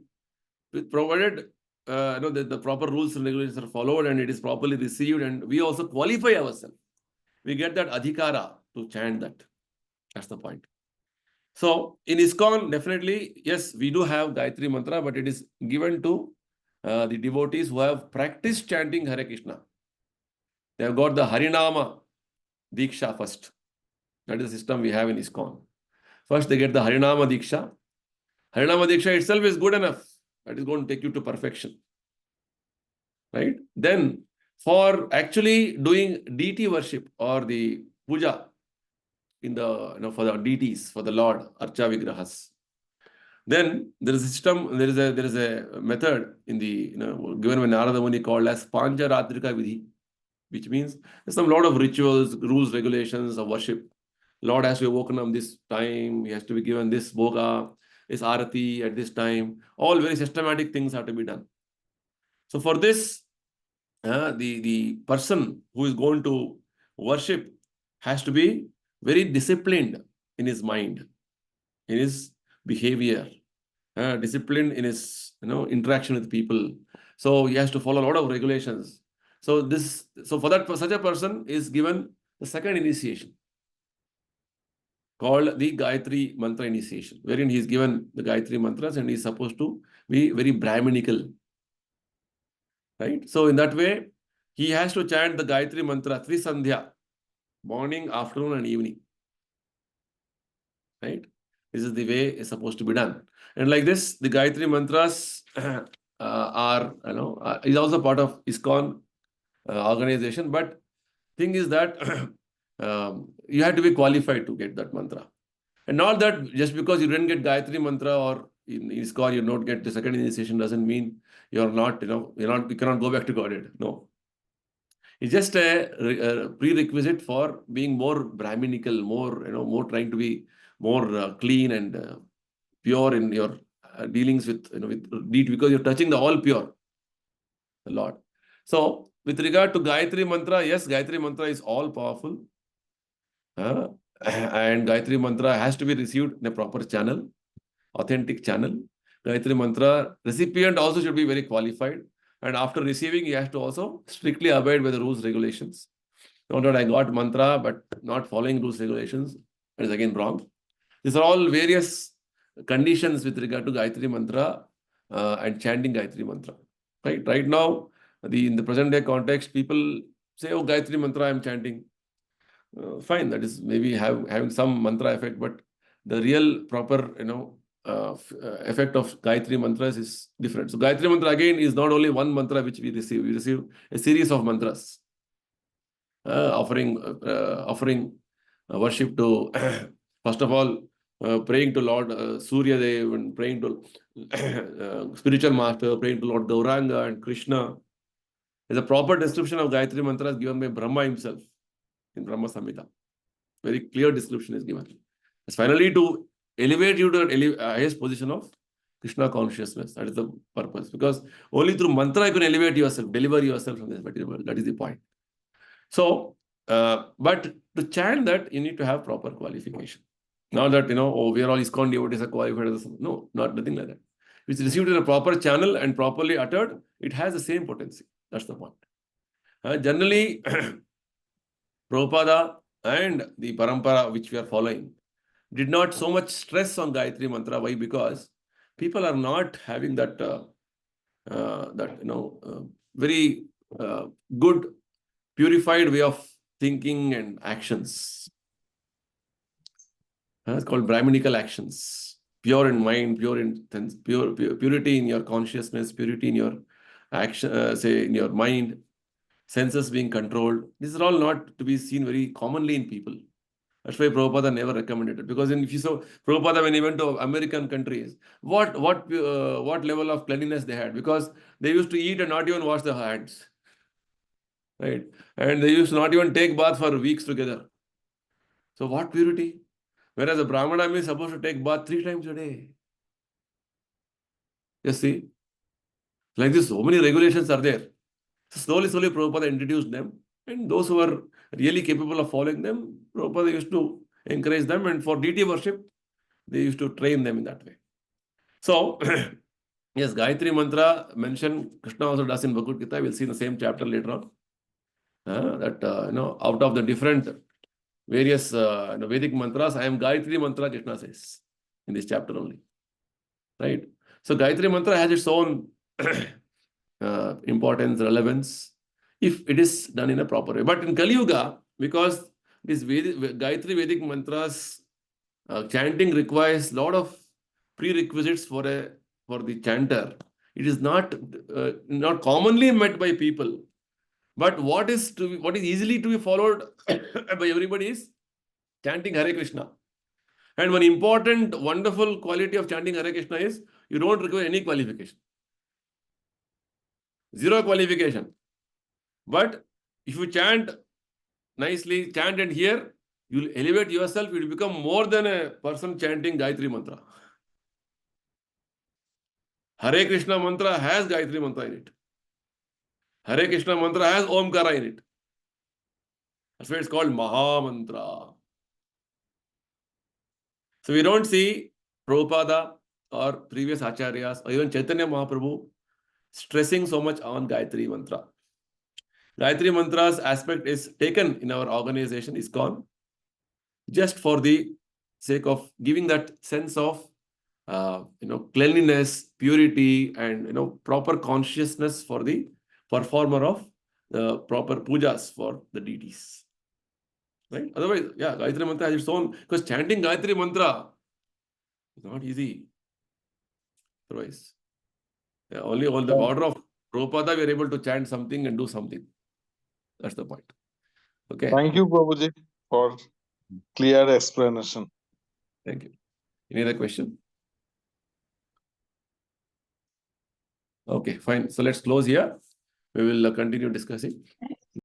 [SPEAKER 2] provided the proper rules and regulations are followed and it is properly received, and we also qualify ourselves. We get that adhikara to chant that. That's the point. So in ISKCON, definitely, yes, we do have Gayatri mantra, but it is given to the devotees who have practiced chanting Hare Krishna. They have got the Harinama Diksha first. That is the system we have in ISKCON. First, they get the Harinama Diksha. Harinama Diksha itself is good enough. That is going to take you to perfection. Right? Then, for actually doing deity worship or the puja in the, for the deities, for the Lord, Archa Vigrahas, then there is a system, there is a method in the, given by Narada Muni called as Pancharatrika Vidhi, which means there's some lot of rituals, rules, regulations of worship. Lord has to be woken up this time, he has to be given this bhoga, this arati at this time. All very systematic things have to be done. So for this, the person who is going to worship has to be very disciplined in his mind, in his behavior, disciplined in his interaction with people. So he has to follow a lot of regulations. So for such a person is given the second initiation, called the Gayatri Mantra initiation, wherein he is given the Gayatri Mantras and he is supposed to be very Brahminical. Right? So in that way, he has to chant the Gayatri Mantra, Trisandhya, morning, afternoon and evening. Right? This is the way it's supposed to be done. And like this, the Gayatri Mantras are, is also part of ISKCON organization. But thing is that you have to be qualified to get that mantra. And not that just because you didn't get Gayatri Mantra or in ISKCON you don't get the second initiation doesn't mean you're not, you cannot go back to Godhead. No. It's just a prerequisite for being more Brahminical, more trying to be more clean and pure in your dealings with, with deed, because you're touching the all pure, the Lord. So with regard to Gayatri Mantra, yes, Gayatri Mantra is all powerful. And Gayatri Mantra has to be received in a proper channel, authentic channel. Gayatri Mantra recipient also should be very qualified. And after receiving, he has to also strictly abide by the rules, regulations. Not that I got mantra, but not following rules, regulations, that is again wrong. These are all various conditions with regard to Gayatri Mantra and chanting Gayatri Mantra. Right now, in the present day context, people say, oh, Gayatri Mantra I am chanting. Fine, that is maybe having some mantra effect, but the real proper, effect of Gayatri Mantras is different. So Gayatri Mantra again is not only one mantra which we receive a series of mantras. offering worship to, first of all, praying to Lord Surya Dev and praying to spiritual master, praying to Lord Gauranga and Krishna. There's a proper description of Gayatri Mantras given by Brahma himself in Brahma Samhita. Very clear description is given. It's finally to elevate you to the highest position of Krishna consciousness. That is the purpose. Because only through mantra you can elevate yourself, deliver yourself from this material world. That is the point. So, but to chant that, you need to have proper qualification. Not that, we are all ISKCON devotees are qualified as no, nothing like that. If it's received in a proper channel and properly uttered, it has the same potency. That's the point. Generally, Prabhupada and the parampara which we are following did not so much stress on Gayatri Mantra. Why? Because people are not having that, very good, purified way of thinking and actions. It's called Brahminical actions. Pure in mind, purity in your consciousness, purity in your action, in your mind, senses being controlled. These are all not to be seen very commonly in people. That's why Prabhupada never recommended it. Because if you saw Prabhupada when he went to American countries, what level of cleanliness they had? Because they used to eat and not even wash their hands. Right? And they used to not even take bath for weeks together. So what purity? Whereas a Brahmana is supposed to take bath 3 times a day. You see? Like this, so many regulations are there. So slowly, Prabhupada introduced them. And those who were really capable of following them, Prabhupada used to encourage them. And for deity worship, they used to train them in that way. So, yes, Gayatri Mantra mentioned, Krishna also does in Bhagavad Gita. We'll see in the same chapter later on. Out of the different various Vedic mantras, I am Gayatri Mantra, Krishna says in this chapter only. Right? So, Gayatri Mantra has its own importance, relevance, if it is done in a proper way. But in Kali Yuga, because these Gayatri Vedic mantras, chanting requires a lot of prerequisites for the chanter. It is not commonly met by people. But what is easily to be followed by everybody is chanting Hare Krishna. And one important, wonderful quality of chanting Hare Krishna is you don't require any qualification. 0 qualification. But if you chant nicely, chant and hear, you will elevate yourself. You will become more than a person chanting Gayatri Mantra. Hare Krishna Mantra has Gayatri Mantra in it. Hare Krishna Mantra has Omkara in it. That's why it's called Maha Mantra. So we don't see Prabhupada or previous Acharyas or even Chaitanya Mahaprabhu stressing so much on Gayatri Mantra. Gayatri Mantra's aspect is taken in our organization, ISKCON, just for the sake of giving that sense of cleanliness, purity, and proper consciousness for the performer of the proper pujas for the deities. Right? Otherwise, yeah, Gayatri Mantra has its own, because chanting Gayatri Mantra is not easy. Otherwise, only on the order of Prabhupada we are able to chant something and do something. That's the point. Okay.
[SPEAKER 3] Thank you, Prabhuji, for clear explanation.
[SPEAKER 2] Thank you. Any other question? Okay, fine. So let's close here. We will continue discussing.